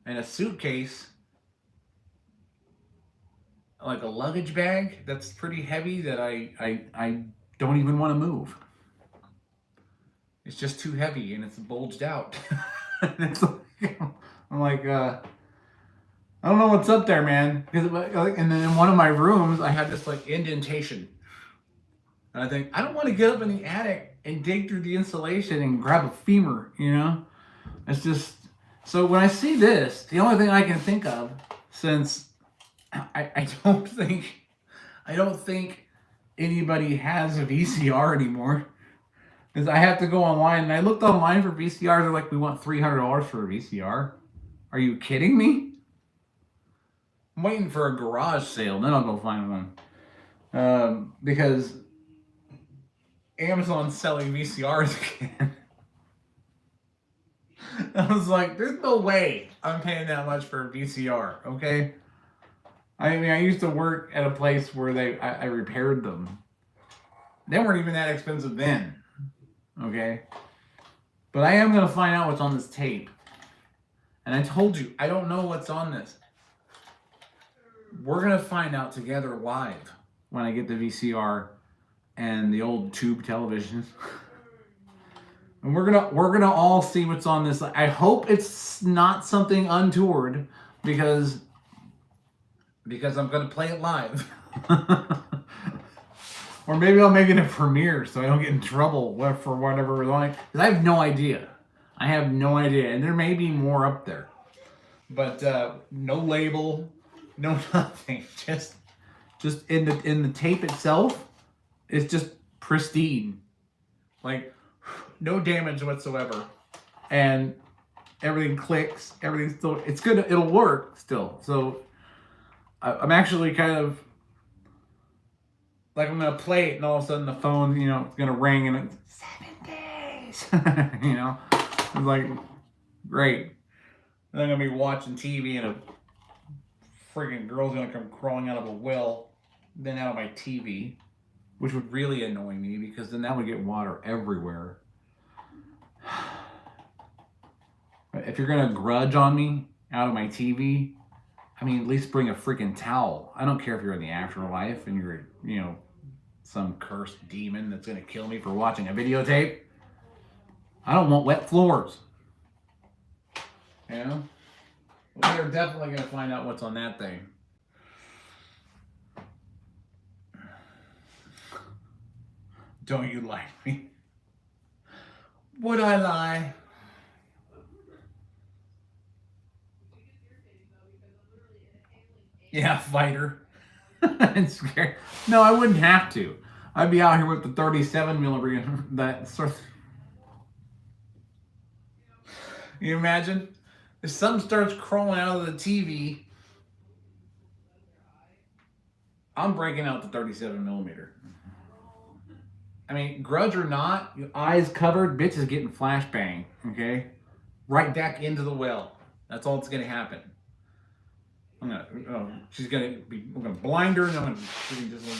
a suitcase, like a luggage bag that's pretty heavy that I don't even want to move. It's just too heavy and it's bulged out. It's like, I'm like, I don't know what's up there, man. And then in one of my rooms, I had this like indentation. And I think, I don't want to get up in the attic and dig through the insulation and grab a femur, It's just, so when I see this, the only thing I can think of, since I don't think anybody has a VCR anymore, is I have to go online, and I looked online for VCRs. They're like, we want $300 for a VCR. Are you kidding me? I'm waiting for a garage sale, then I'll go find one. Because Amazon's selling VCRs again. I was like, there's no way I'm paying that much for a VCR, okay? I mean, I used to work at a place where I repaired them. They weren't even that expensive then. Okay, but I am going to find out what's on this tape, And I told you, I don't know what's on this. We're going to find out together live when I get the VCR and the old tube television. And we're gonna all see what's on this. I hope it's not something untoward because I'm gonna play it live. Or maybe I'll make it a premiere so I don't get in trouble for whatever we're doing. Because I have no idea. I have no idea. And there may be more up there. But no label, no nothing. Just in the tape itself, it's just pristine. Like, no damage whatsoever. And everything clicks. Everything's still, it's good. It'll work still. So I'm actually kind of, like, I'm going to play it and all of a sudden the phone, you know, it's going to ring and it's 7 days. You know, it's like, great. And I'm going to be watching TV and a friggin' girl's going to come crawling out of a well, then out of my TV, which would really annoy me because then that would get water everywhere. If you're going to grudge on me out of my TV, I mean, at least bring a freaking towel. I don't care if you're in the afterlife and you're, you know, some cursed demon that's going to kill me for watching a videotape. I don't want wet floors. You know? Well, we're definitely going to find out what's on that thing. Don't you like me? Would I lie? Yeah, fighter. It's scary. No, I wouldn't have to. I'd be out here with the 37 millimeter. That sort of. You imagine if something starts crawling out of the TV, I'm breaking out the 37 millimeter. I mean, grudge or not, your eyes covered, bitch is getting flashbang. Okay, right back into the well. That's all that's gonna happen. She's gonna be. I'm gonna blind her, and I'm gonna just like,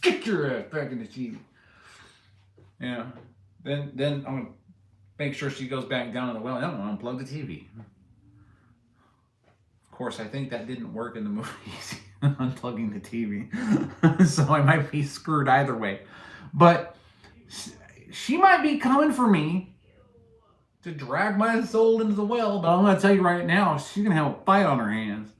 get your ass back in the TV. Yeah. Then I'm gonna make sure she goes back down in the well. And I'm gonna unplug the TV. Of course, I think that didn't work in the movies. Unplugging the TV, so I might be screwed either way. But she might be coming for me to drag my soul into the well. But I'm gonna tell you right now, she's gonna have a fight on her hands.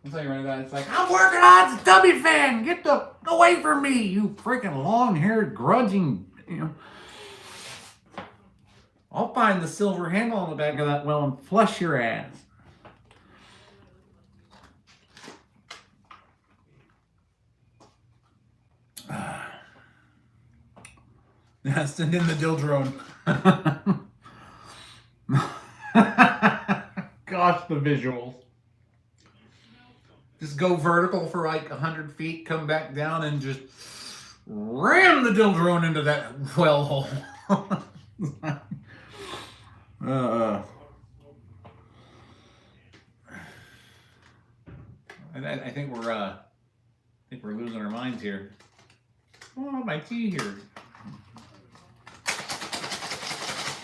I'll tell you right now, it's like, I'm working on the Stubby fan. Get away from me, you freaking long-haired, grudging, you know. I'll find the silver handle on the back of that well and flush your ass. Send in the dill drone. Gosh, the visuals. Just go vertical for like 100 feet, come back down, and just ram the dill drone into that well hole. I think we're losing our minds here. Oh, my tea here.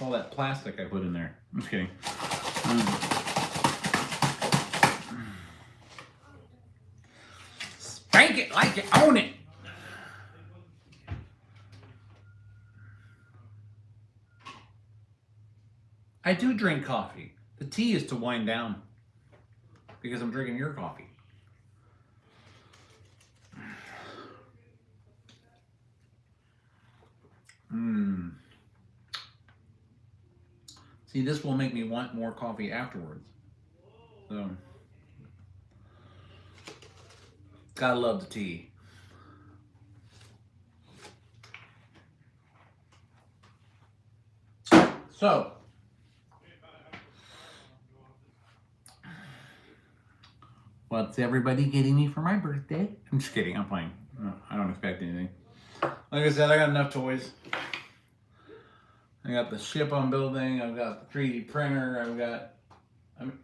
All that plastic I put in there. I'm just kidding. Spank it like you own it. I do drink coffee. The tea is to wind down because I'm drinking your coffee. See, this will make me want more coffee afterwards. So, gotta love the tea. So, what's everybody getting me for my birthday? I'm just kidding, I'm playing. No, I don't expect anything. Like I said, I got enough toys. I got the ship I'm building, I've got the 3D printer, I've got,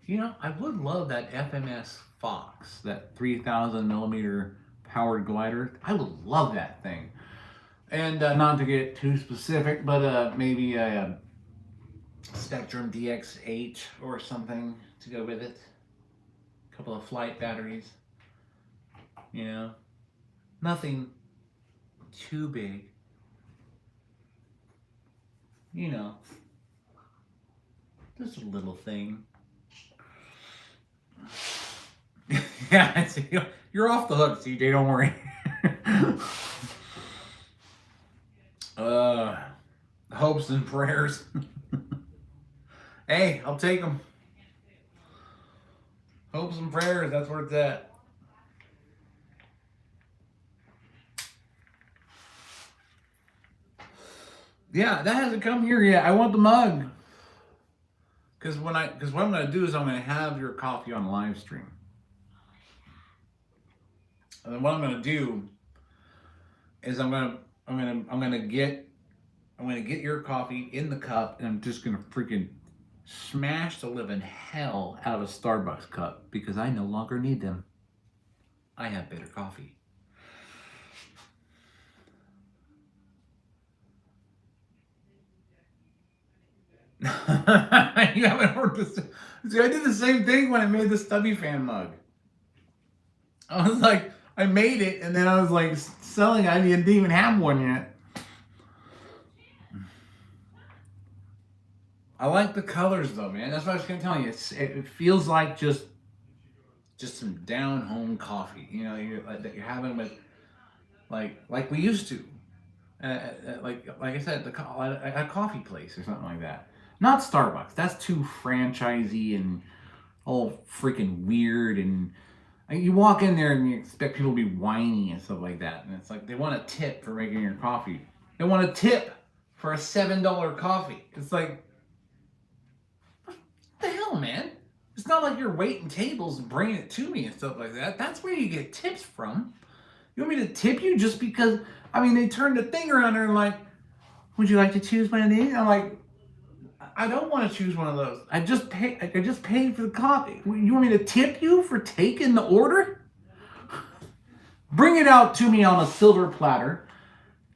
you know, I would love that FMS Fox, that 3,000 millimeter powered glider. I would love that thing. And not to get too specific, but maybe a Spectrum DX8 or something to go with it. A couple of flight batteries. You know, nothing too big. You know, just a little thing. Yeah, you're off the hook, CJ. Don't worry. Hopes and prayers. Hey, I'll take them. Hopes and prayers. That's where it's at. Yeah, that hasn't come here yet. I want the mug. Because what I'm gonna do is I'm gonna have your coffee on live stream. And then what I'm gonna do is I'm gonna get your coffee in the cup, and I'm just gonna freaking smash the living hell out of a Starbucks cup because I no longer need them. I have better coffee. You haven't heard this. See, I did the same thing when I made the Stubby Fan mug. I was like, I made it, and then I was like selling it. I didn't even have one yet. I like the colors though, man. That's what I was gonna tell you. It feels like just some down home coffee. You know, that you're having with like we used to, like I said, a coffee place or something like that. Not Starbucks. That's too franchisey and all freaking weird. And you walk in there and you expect people to be whiny and stuff like that. And it's like they want a tip for making your coffee. They want a tip for a $7 coffee. It's like, what the hell, man? It's not like you're waiting tables and bringing it to me and stuff like that. That's where you get tips from. You want me to tip you just because, I mean, they turned the thing around there and like, would you like to choose one of these? I'm like, I don't want to choose one of those. I just paid for the coffee. You want me to tip you for taking the order? Bring it out to me on a silver platter.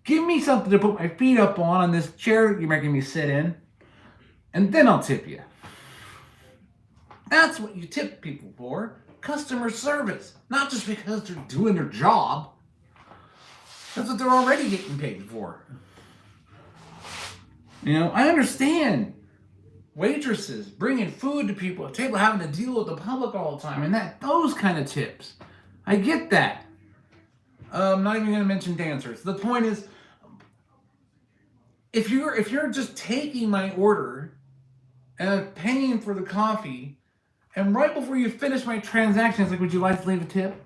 Give me something to put my feet up on this chair you're making me sit in. And then I'll tip you. That's what you tip people for. Customer service. Not just because they're doing their job. That's what they're already getting paid for. You know, I understand waitresses bringing food to people at the table, having to deal with the public all the time, and those kind of tips. I get that. I'm not even going to mention dancers. The point is, if you're just taking my order and paying for the coffee, and right before you finish my transaction, it's like, would you like to leave a tip?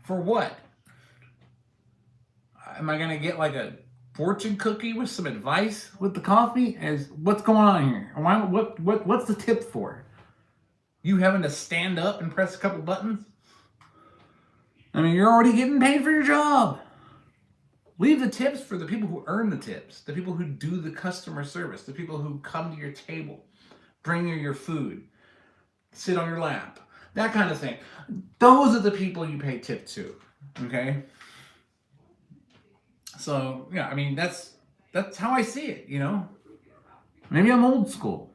For what? Am I going to get like a fortune cookie with some advice with the coffee? As what's going on here? What's the tip for? You having to stand up and press a couple buttons? I mean, you're already getting paid for your job. Leave the tips for the people who earn the tips, the people who do the customer service, the people who come to your table, bring you your food, sit on your lap, that kind of thing. Those are the people you pay tip to, okay? So, yeah, I mean, that's how I see it, you know? Maybe I'm old school.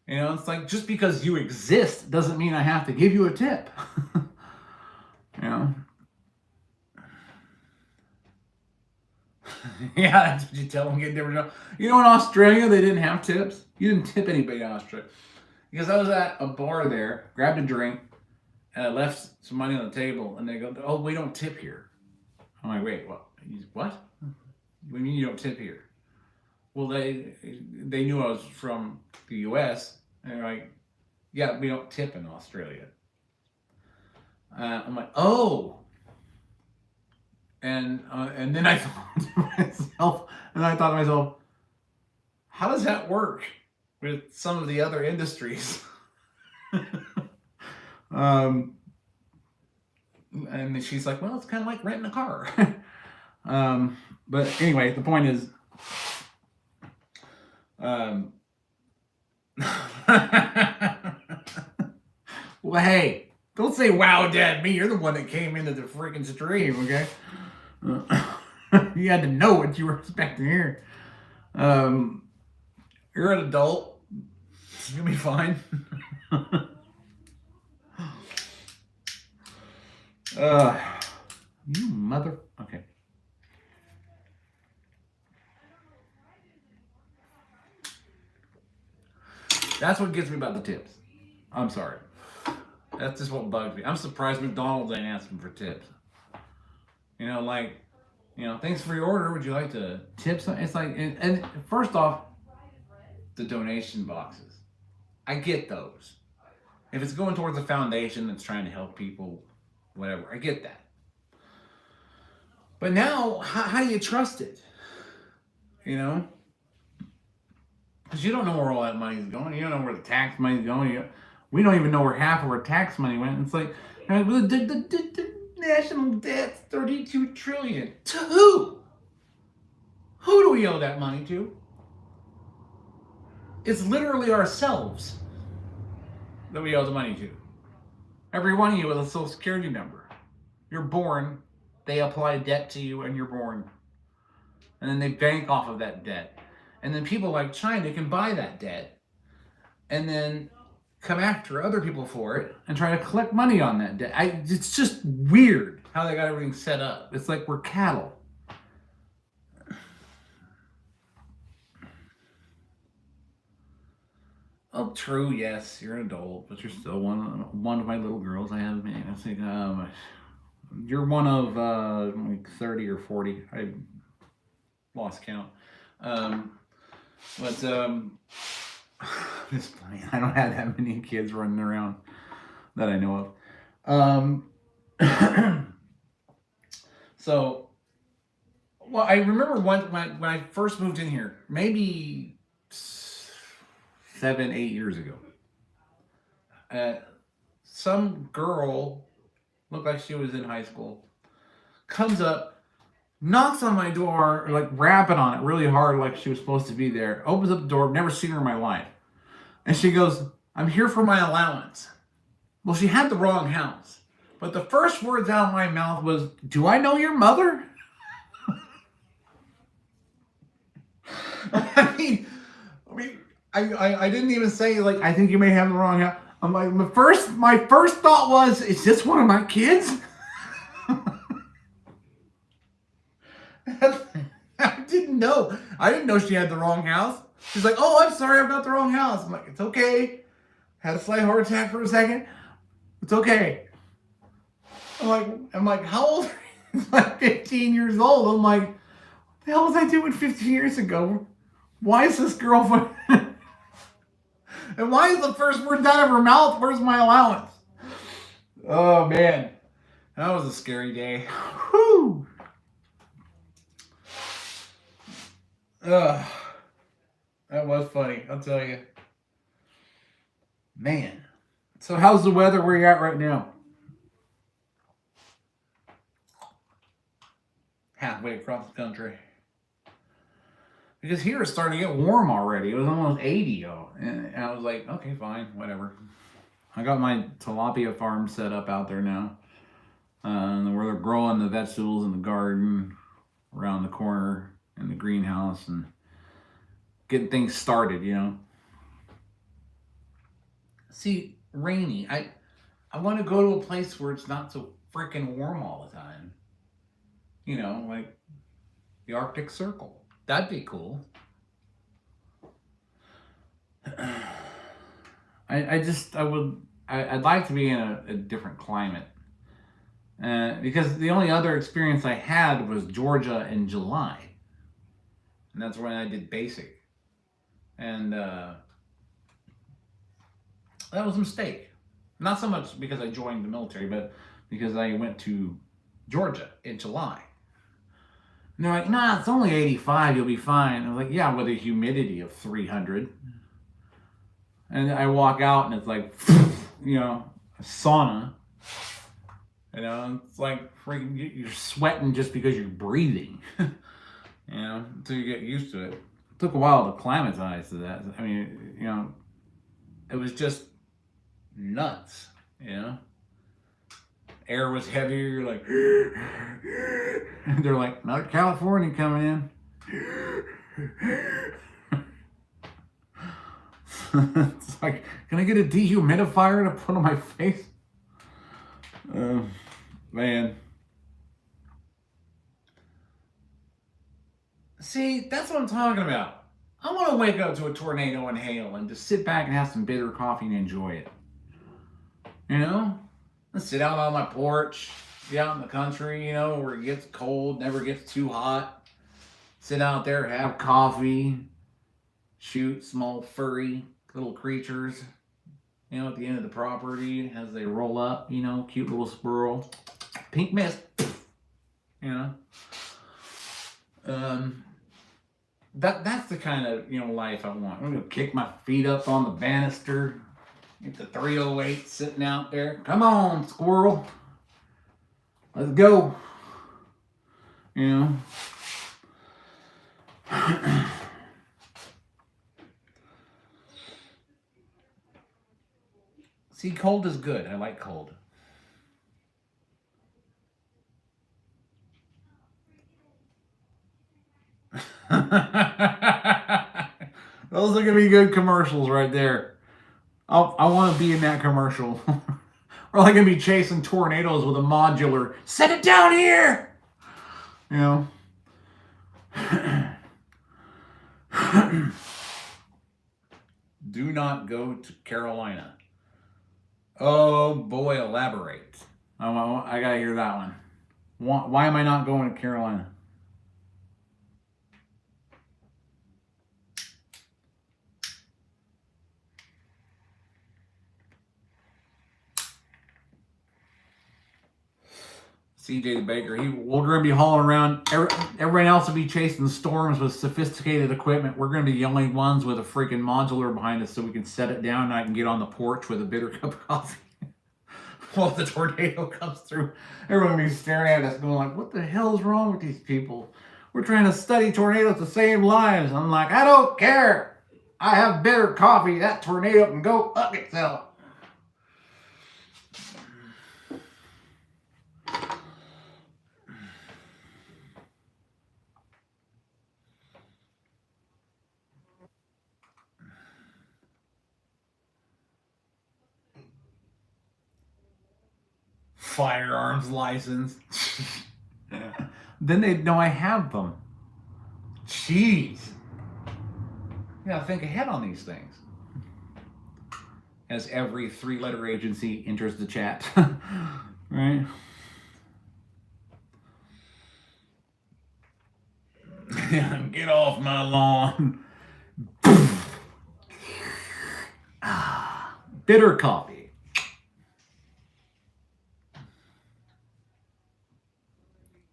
You know, it's like, just because you exist doesn't mean I have to give you a tip. You know? Yeah, that's what you tell them, get different. You know, in Australia, they didn't have tips. You didn't tip anybody in Australia. Because I was at a bar there, grabbed a drink, and I left some money on the table, and they go, oh, we don't tip here. I'm like, wait, what? What? What do you mean you don't tip here? Well, they knew I was from the U.S., and they're like, yeah, we don't tip in Australia. I'm like, oh. And then I thought to myself, how does that work with some of the other industries? And she's like, well, it's kind of like renting a car. But anyway, the point is, well, hey, don't say wow, Dad, me. You're the one that came into the freaking stream, okay? You had to know what you were expecting here. You're an adult. You'll be fine. uh, you mother. Okay. That's what gets me about the tips. I'm sorry. That's just what bugs me. I'm surprised McDonald's ain't asking for tips. You know, like, thanks for your order. Would you like to tip some? It's like, and first off, the donation boxes. I get those. If it's going towards a foundation that's trying to help people, whatever, I get that. But now, how do you trust it? You know? Because you don't know where all that money's going. You don't know where the tax money's going. We don't even know where half of our tax money went. It's like, the national debt's $32 trillion. To who? Who do we owe that money to? It's literally ourselves that we owe the money to. Every one of you with a social security number. You're born, they apply debt to you and you're born. And then they bank off of that debt. And then people like China can buy that debt and then come after other people for it and try to collect money on that debt. It's just weird how they got everything set up. It's like we're cattle. Oh, true, yes, you're an adult, but you're still one of my little girls. I have, man. I think you're one of like 30 or 40. I lost count. But just playing. I don't have that many kids running around that I know of. So, well, I remember when I first moved in here, maybe 7, 8 years ago. Some girl, looked like she was in high school, comes up, knocks on my door, like rapping on it really hard, like she was supposed to be there. Opens up the door, never seen her in my life. And she goes, "I'm here for my allowance." Well, she had the wrong house. But the first words out of my mouth was, "Do I know your mother?" I mean, I didn't even say, like, "I think you may have the wrong house." I'm like, my first thought was, "Is this one of my kids?" I didn't know. I didn't know she had the wrong house. She's like, "Oh, I'm sorry, I've got the wrong house." I'm like, "It's okay." Had a slight heart attack for a second. It's okay. I'm like, "How old are you?" It's like 15 years old. I'm like, "What the hell was I doing 15 years ago? Why is this girl?" And why is the first word out of her mouth, "Where's my allowance?" Oh, man. That was a scary day. Whew. That was funny, I'll tell you. Man. So how's the weather where you're at right now? Halfway across the country. Because here it's starting to get warm already. It was almost 80, yo. And I was like, okay, fine, whatever. I got my tilapia farm set up out there now. Where they're growing the vegetables in the garden around the corner in the greenhouse and getting things started, See, rainy. I want to go to a place where it's not so freaking warm all the time. Like the Arctic Circle. That'd be cool. I'd like to be in a different climate. Because the only other experience I had was Georgia in July. And that's when I did basic. And that was a mistake. Not so much because I joined the military, but because I went to Georgia in July. And they're like, "Nah, it's only 85, you'll be fine." I was like, "Yeah, with a humidity of 300. And I walk out and it's like, a sauna. It's like freaking, you're sweating just because you're breathing. Until you get used to it. It took a while to acclimatize to that. I mean, it was just nuts, Air was heavier, you're like, and they're like, "Another California coming in." It's like, can I get a dehumidifier to put on my face? Man. See, that's what I'm talking about. I want to wake up to a tornado and hail and just sit back and have some bitter coffee and enjoy it. You know? Let's sit out on my porch, be out in the country, you know, where it gets cold, never gets too hot. Sit out there, have coffee, shoot small furry little creatures, you know, at the end of the property as they roll up, you know, cute little squirrel. Pink mist, you know. That's the kind of, you know, life I want. I'm gonna kick my feet up on the banister, get the 308 sitting out there. Come on, squirrel, let's go. You know. See, cold is good. I like cold. Those are gonna be good commercials right there. I want to be in that commercial. We're like gonna be chasing tornadoes with a modular. Set it down here. You know. Do not go to Carolina. Oh boy, elaborate. I gotta hear that one. Why am I not going to Carolina? CJ the Baker, we're going to be hauling around. Everyone else will be chasing storms with sophisticated equipment. We're going to be the only ones with a freaking modular behind us so we can set it down and I can get on the porch with a bitter cup of coffee while the tornado comes through. Everyone will be staring at us going like, what the hell is wrong with these people? We're trying to study tornadoes to save lives. I'm like, I don't care. I have bitter coffee. That tornado can go up itself. Firearms license. Then they'd know I have them. Jeez. You gotta think ahead on these things. As every 3-letter agency enters the chat. Right? Get off my lawn. Bitter coffee.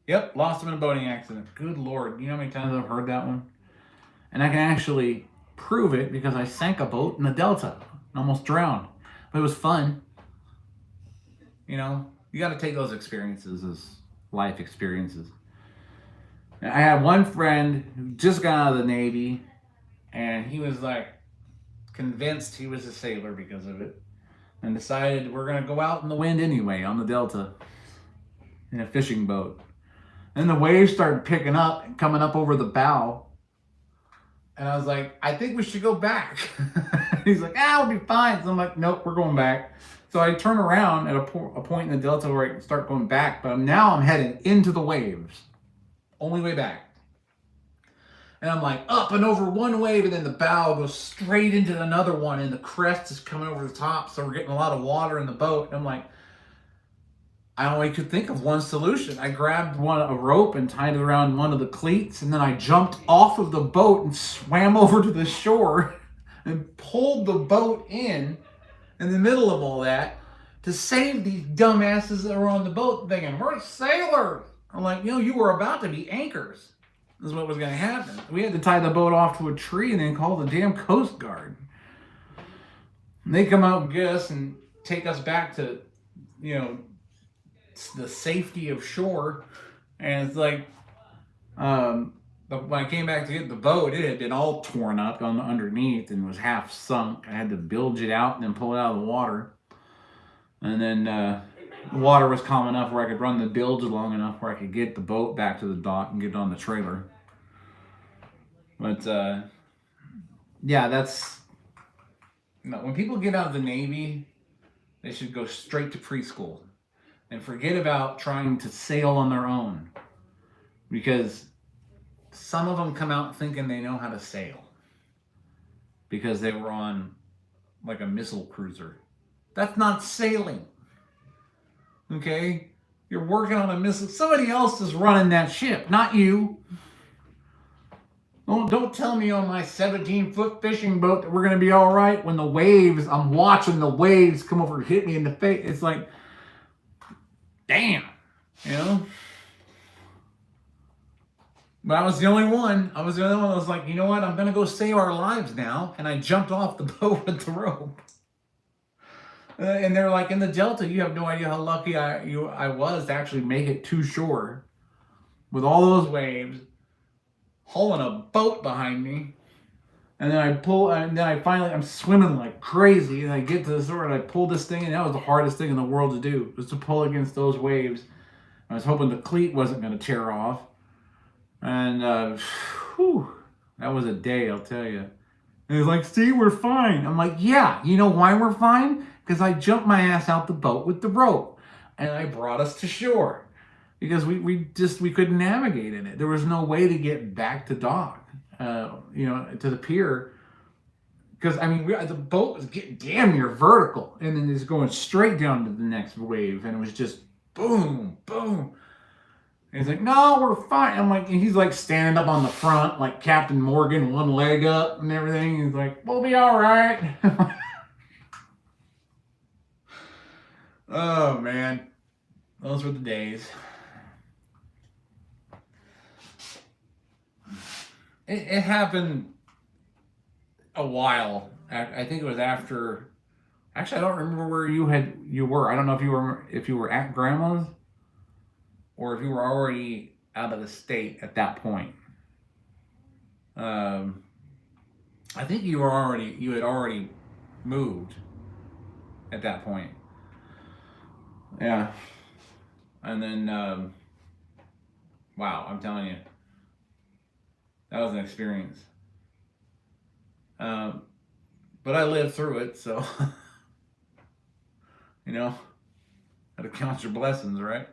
Yep, lost him in a boating accident. Good Lord. You know how many times I've heard that one? And I can actually prove it because I sank a boat in the Delta and almost drowned. But it was fun. You know, you got to take those experiences as life experiences. I had one friend who just got out of the Navy, and he was like convinced he was a sailor because of it, and decided we're going to go out in the wind anyway on the Delta in a fishing boat. And the waves started picking up and coming up over the bow. And I was like, I think we should go back. He's like, we'll be fine. So I'm like, nope, we're going back. So I turn around at a point in the Delta where I can start going back. But now I'm heading into the waves. Only way back. And I'm like up and over one wave, and then the bow goes straight into another one, and the crest is coming over the top. So we're getting a lot of water in the boat. And I'm like, I only could think of one solution. I grabbed a rope and tied it around one of the cleats, and then I jumped off of the boat and swam over to the shore and pulled the boat in the middle of all that to save these dumbasses that were on the boat thinking, we're sailors. I'm like, you were about to be anchors. This is what was going to happen. We had to tie the boat off to a tree and then call the damn Coast Guard. And they come out and get us and take us back to, the safety of shore. And it's like, when I came back to get the boat, it had been all torn up on the underneath and was half sunk. I had to bilge it out and then pull it out of the water. And then the water was calm enough where I could run the bilge long enough where I could get the boat back to the dock and get it on the trailer. But yeah, that's No, when people get out of the Navy, they should go straight to preschool and forget about trying to sail on their own, because some of them come out thinking they know how to sail because they were on like a missile cruiser. That's not sailing. Okay? You're working on a missile. Somebody else is running that ship, not you. Don't tell me on my 17-foot fishing boat that we're going to be all right when the waves, I'm watching the waves come over and hit me in the face. It's like, damn, you know? But I was the only one. I was the only one that was like, you know what? I'm going to go save our lives now. And I jumped off the boat with the rope. And they're like, in the Delta, you have no idea how lucky I was to actually make it to shore with all those waves, hauling a boat behind me. And then I'm swimming like crazy, and I get to the shore and I pull this thing, and that was the hardest thing in the world to do, was to pull against those waves. I was hoping the cleat wasn't going to tear off. And that was a day, I'll tell you. And he's like, see, we're fine. I'm like, yeah, you know why we're fine? Because I jumped my ass out the boat with the rope, and I brought us to shore. Because we couldn't navigate in it. There was no way to get back to dock, to the pier. Because, I mean, the boat was getting damn near vertical, and then it's going straight down to the next wave, and it was just boom, boom. And he's like, no, we're fine. I'm like, and he's like standing up on the front, like Captain Morgan, one leg up and everything. He's like, we'll be all right. Oh, man. Those were the days. It happened a while. I think it was after. Actually, I don't remember where you were. I don't know if you were at Grandma's, or if you were already out of the state at that point. I think you had already moved at that point. Yeah. And then, wow, I'm telling you, that was an experience. But I lived through it, so, how to count your blessings, right?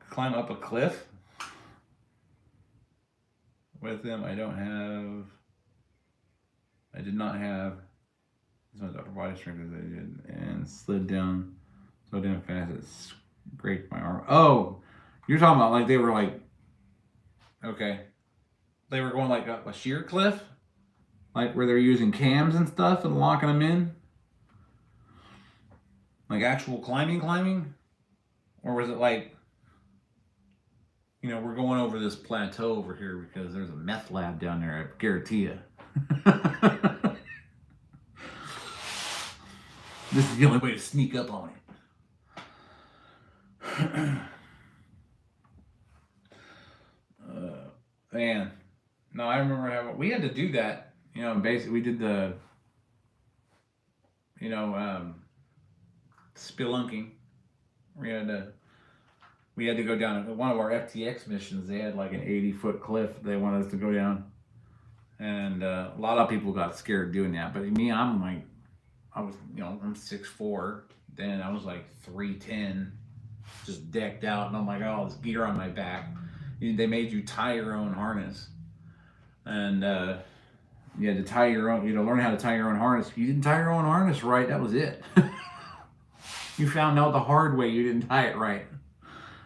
Climb up a cliff with them. I did not have as much upper body strength as I did, and slid down so damn fast it scraped my arm. Oh, you're talking about like they were like, okay, they were going like up a sheer cliff, like where they're using cams and stuff and locking them in, like actual climbing, or was it like, we're going over this plateau over here because there's a meth lab down there, I guarantee you. This is the only way to sneak up on it. Man. No, I remember we had to do that. Basically we did the, spelunking. We had to go down one of our FTX missions. They had like an 80-foot cliff they wanted us to go down, and a lot of people got scared doing that. But me, I'm 6'4". Then I was like 310, just decked out, and I'm like, all this gear on my back. They made you tie your own harness, and you had to tie your own. You had to learn how to tie your own harness. If you didn't tie your own harness right, that was it. You found out the hard way you didn't tie it right.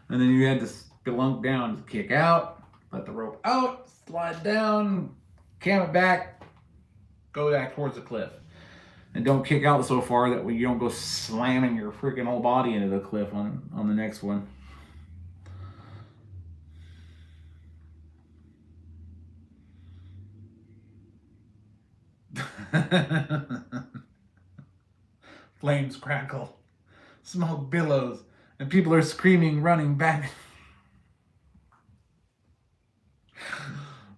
And then you had to spelunk down, just kick out, let the rope out, slide down, cam it back, go back towards the cliff. And don't kick out so far that you don't go slamming your freaking whole body into the cliff on the next one. Flames crackle, smoke billows, and people are screaming, running back.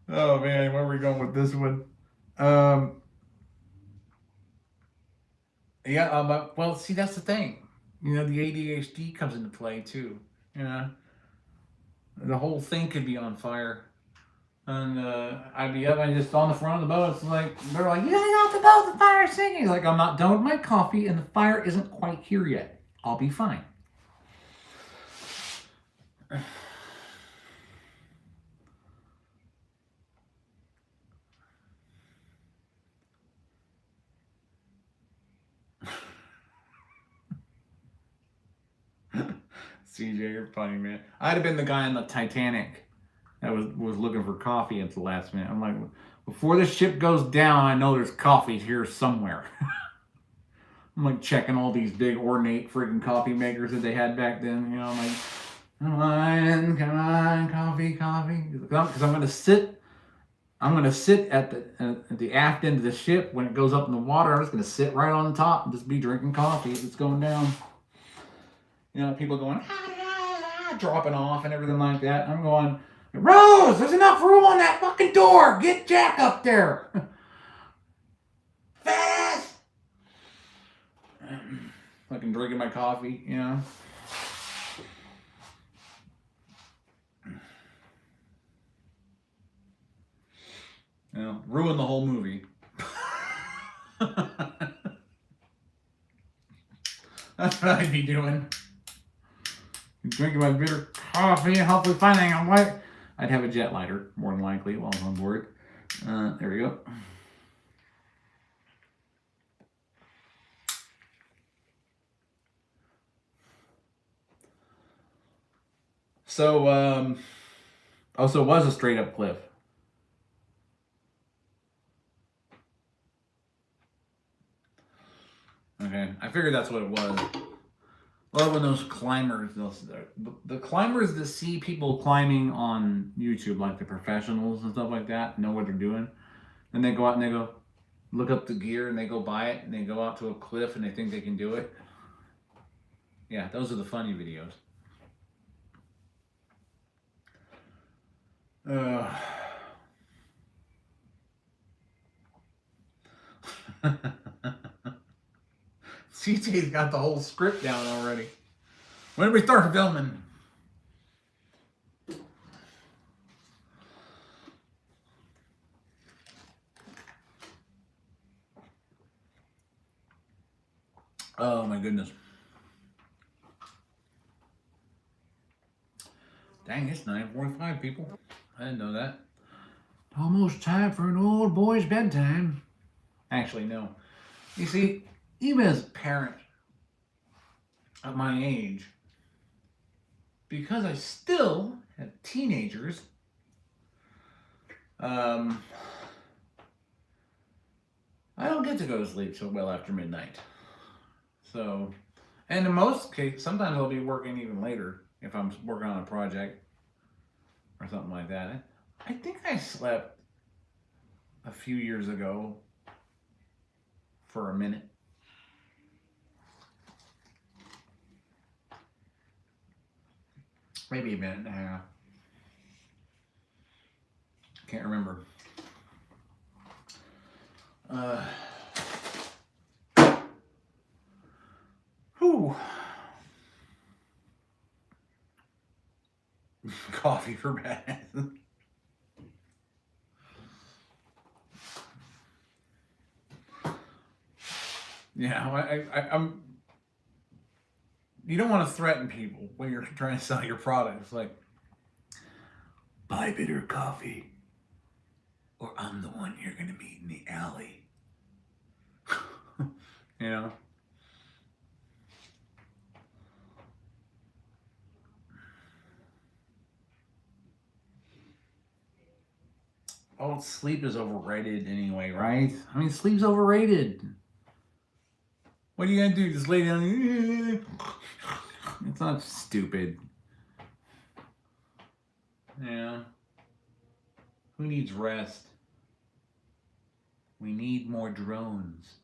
Oh man, where are we going with this one? Well, see, that's the thing. You know, the ADHD comes into play too. You know, the whole thing could be on fire. And I'd be up and just on the front of the boat. It's like, they're like, you gotta get off the boat, the fire's sinking. Like, I'm not done with my coffee and the fire isn't quite here yet. I'll be fine. CJ, you're funny, man. I'd have been the guy on the Titanic that was looking for coffee at the last minute. I'm like, before the ship goes down, I know there's coffee here somewhere. I'm like checking all these big ornate freaking coffee makers that they had back then. You know, I'm like, come on, coffee. Because I'm gonna sit at the aft end of the ship when it goes up in the water. I'm just gonna sit right on the top and just be drinking coffee as it's going down. You know, people going dropping off and everything like that. I'm going, Rose, there's enough room on that fucking door. Get Jack up there. Fast. Fucking drinking my coffee, you know. You know, ruin the whole movie. That's what I'd be doing. Drinking my bitter coffee and hopefully finding a white. I'd have a jet lighter, more than likely, while I'm on board. There we go. So, also, it was a straight up cliff. Okay, I figured that's what it was. Love when those climbers, the climbers that see people climbing on YouTube, like the professionals and stuff like that, know what they're doing. And they go out and they go look up the gear and they go buy it and they go out to a cliff and they think they can do it. Yeah, those are the funny videos. CJ's got the whole script down already. When did we start filming? Oh my goodness. Dang, it's 9:45, people. I didn't know that. Almost time for an old boy's bedtime. Actually, no. You see, even as a parent at my age, because I still have teenagers, I don't get to go to sleep till well after midnight. So, and in most cases, sometimes I'll be working even later if I'm working on a project or something like that. I think I slept a few years ago for a minute. Maybe a minute and a half. Can't remember. Whew. Coffee for bed. Yeah, I'm. You don't want to threaten people when you're trying to sell your product. It's like, buy bitter coffee, or I'm the one you're gonna meet in the alley. You know. Oh, sleep is overrated anyway, right? I mean, sleep's overrated. What are you gonna do? Just lay down? It's not stupid. Yeah. Who needs rest? We need more drones.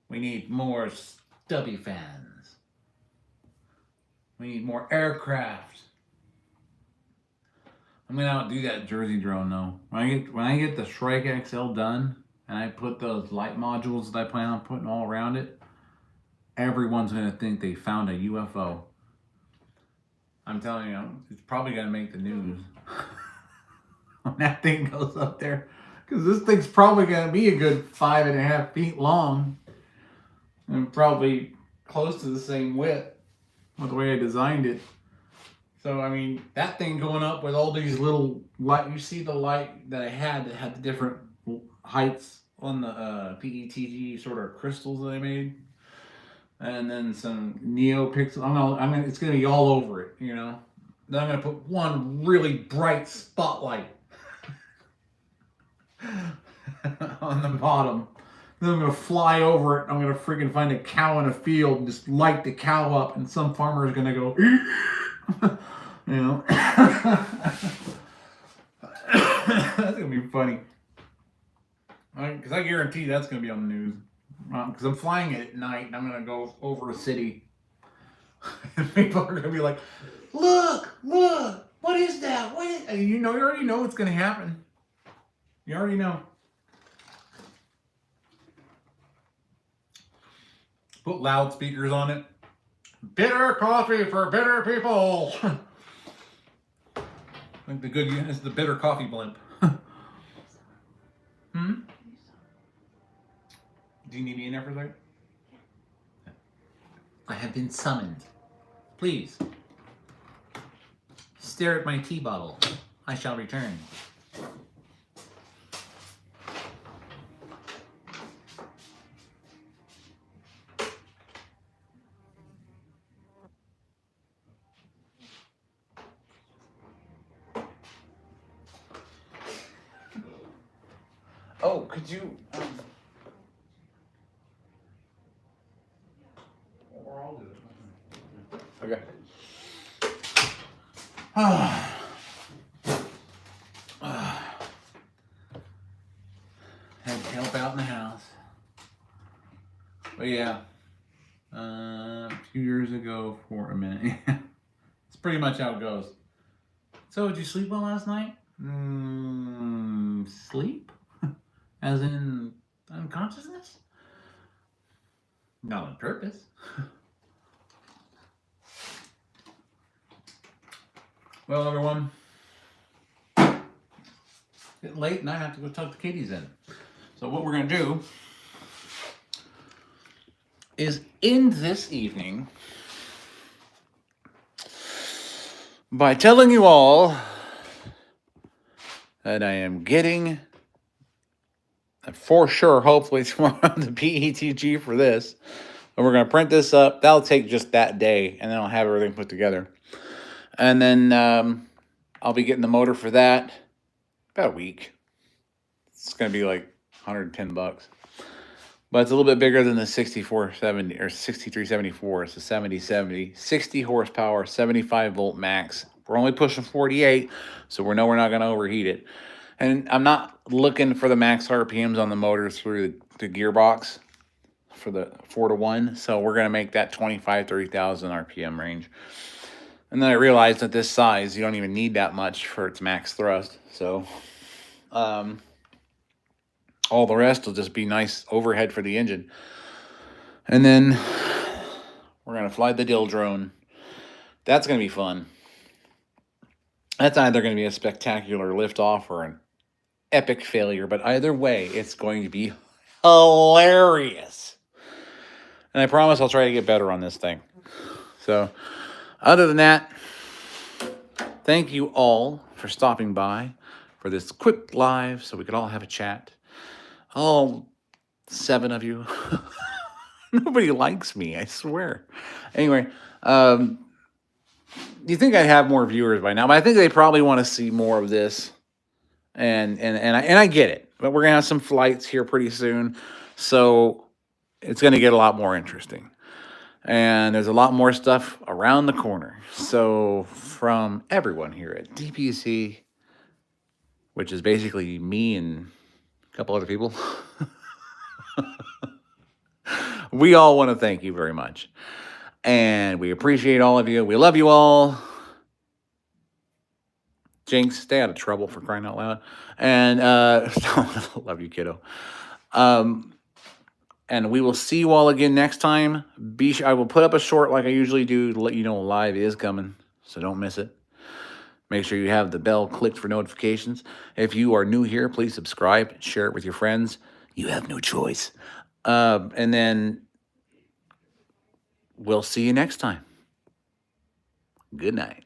We need more stubby fans. We need more aircraft. I'm gonna outdo that Jersey drone though. When I get the Shrike XL done and I put those light modules that I plan on putting all around it, everyone's going to think they found a UFO. I'm telling you, it's probably going to make the news when that thing goes up there. Because this thing's probably going to be a good 5.5 feet long. And probably close to the same width with the way I designed it. So, I mean, that thing going up with all these little light, you see the light that I had that had the different heights on the PETG sort of crystals that I made. And then some NeoPixel. It's going to be all over it, you know. Then I'm going to put one really bright spotlight on the bottom. Then I'm going to fly over it. I'm going to freaking find a cow in a field and just light the cow up. And some farmer is going to go, you know. That's going to be funny. Because I guarantee that's going to be on the news. Because I'm flying it at night and I'm going to go over a city. And people are going to be like, look, what is that? What is... And you already know what's going to happen. You already know. Put loudspeakers on it. Bitter coffee for bitter people. I think the good is the bitter coffee blimp. Do you need me in there for a second? I have been summoned. Please. Stare at my tea bottle. I shall return. Oh, could you... Or I'll do it. Okay. Had to help out in the house. But yeah. A few years ago for a minute. It's pretty much how it goes. So, did you sleep well last night? Sleep? As in unconsciousness? Not on purpose. Well, everyone, it's getting late and I have to go tuck the kitties in. So what we're going to do is end this evening by telling you all that I am getting, for sure, hopefully tomorrow, the PETG for this. And we're going to print this up. That'll take just that day, and then I'll have everything put together. And then I'll be getting the motor for that about a week. It's going to be like $110. But it's a little bit bigger than the 6470 or 6374. It's a 7070, 60 horsepower, 75 volt max. We're only pushing 48, so we know we're not going to overheat it. And I'm not looking for the max RPMs on the motor through the gearbox for the 4-to-1. So we're going to make that 30,000 RPM range. And then I realized at this size, you don't even need that much for its max thrust. So all the rest will just be nice overhead for the engine. And then we're going to fly the dill drone. That's going to be fun. That's either going to be a spectacular liftoff or an epic failure. But either way, it's going to be hilarious. And I promise I'll try to get better on this thing. So... other than that, thank you all for stopping by for this quick live so we could all have a chat. All 7 of you. Nobody likes me, I swear. Anyway, you think I'd have more viewers by now, but I think they probably want to see more of this. And I get it. But we're going to have some flights here pretty soon, so it's going to get a lot more interesting. And there's a lot more stuff around the corner. So from everyone here at DPC, which is basically me and a couple other people, we all want to thank you very much. And we appreciate all of you. We love you all. Jinx, stay out of trouble, for crying out loud. And love you, kiddo. And we will see you all again next time. I will put up a short like I usually do to let you know live is coming, so don't miss it. Make sure you have the bell clicked for notifications. If you are new here, please subscribe, share it with your friends. You have no choice. And then we'll see you next time. Good night.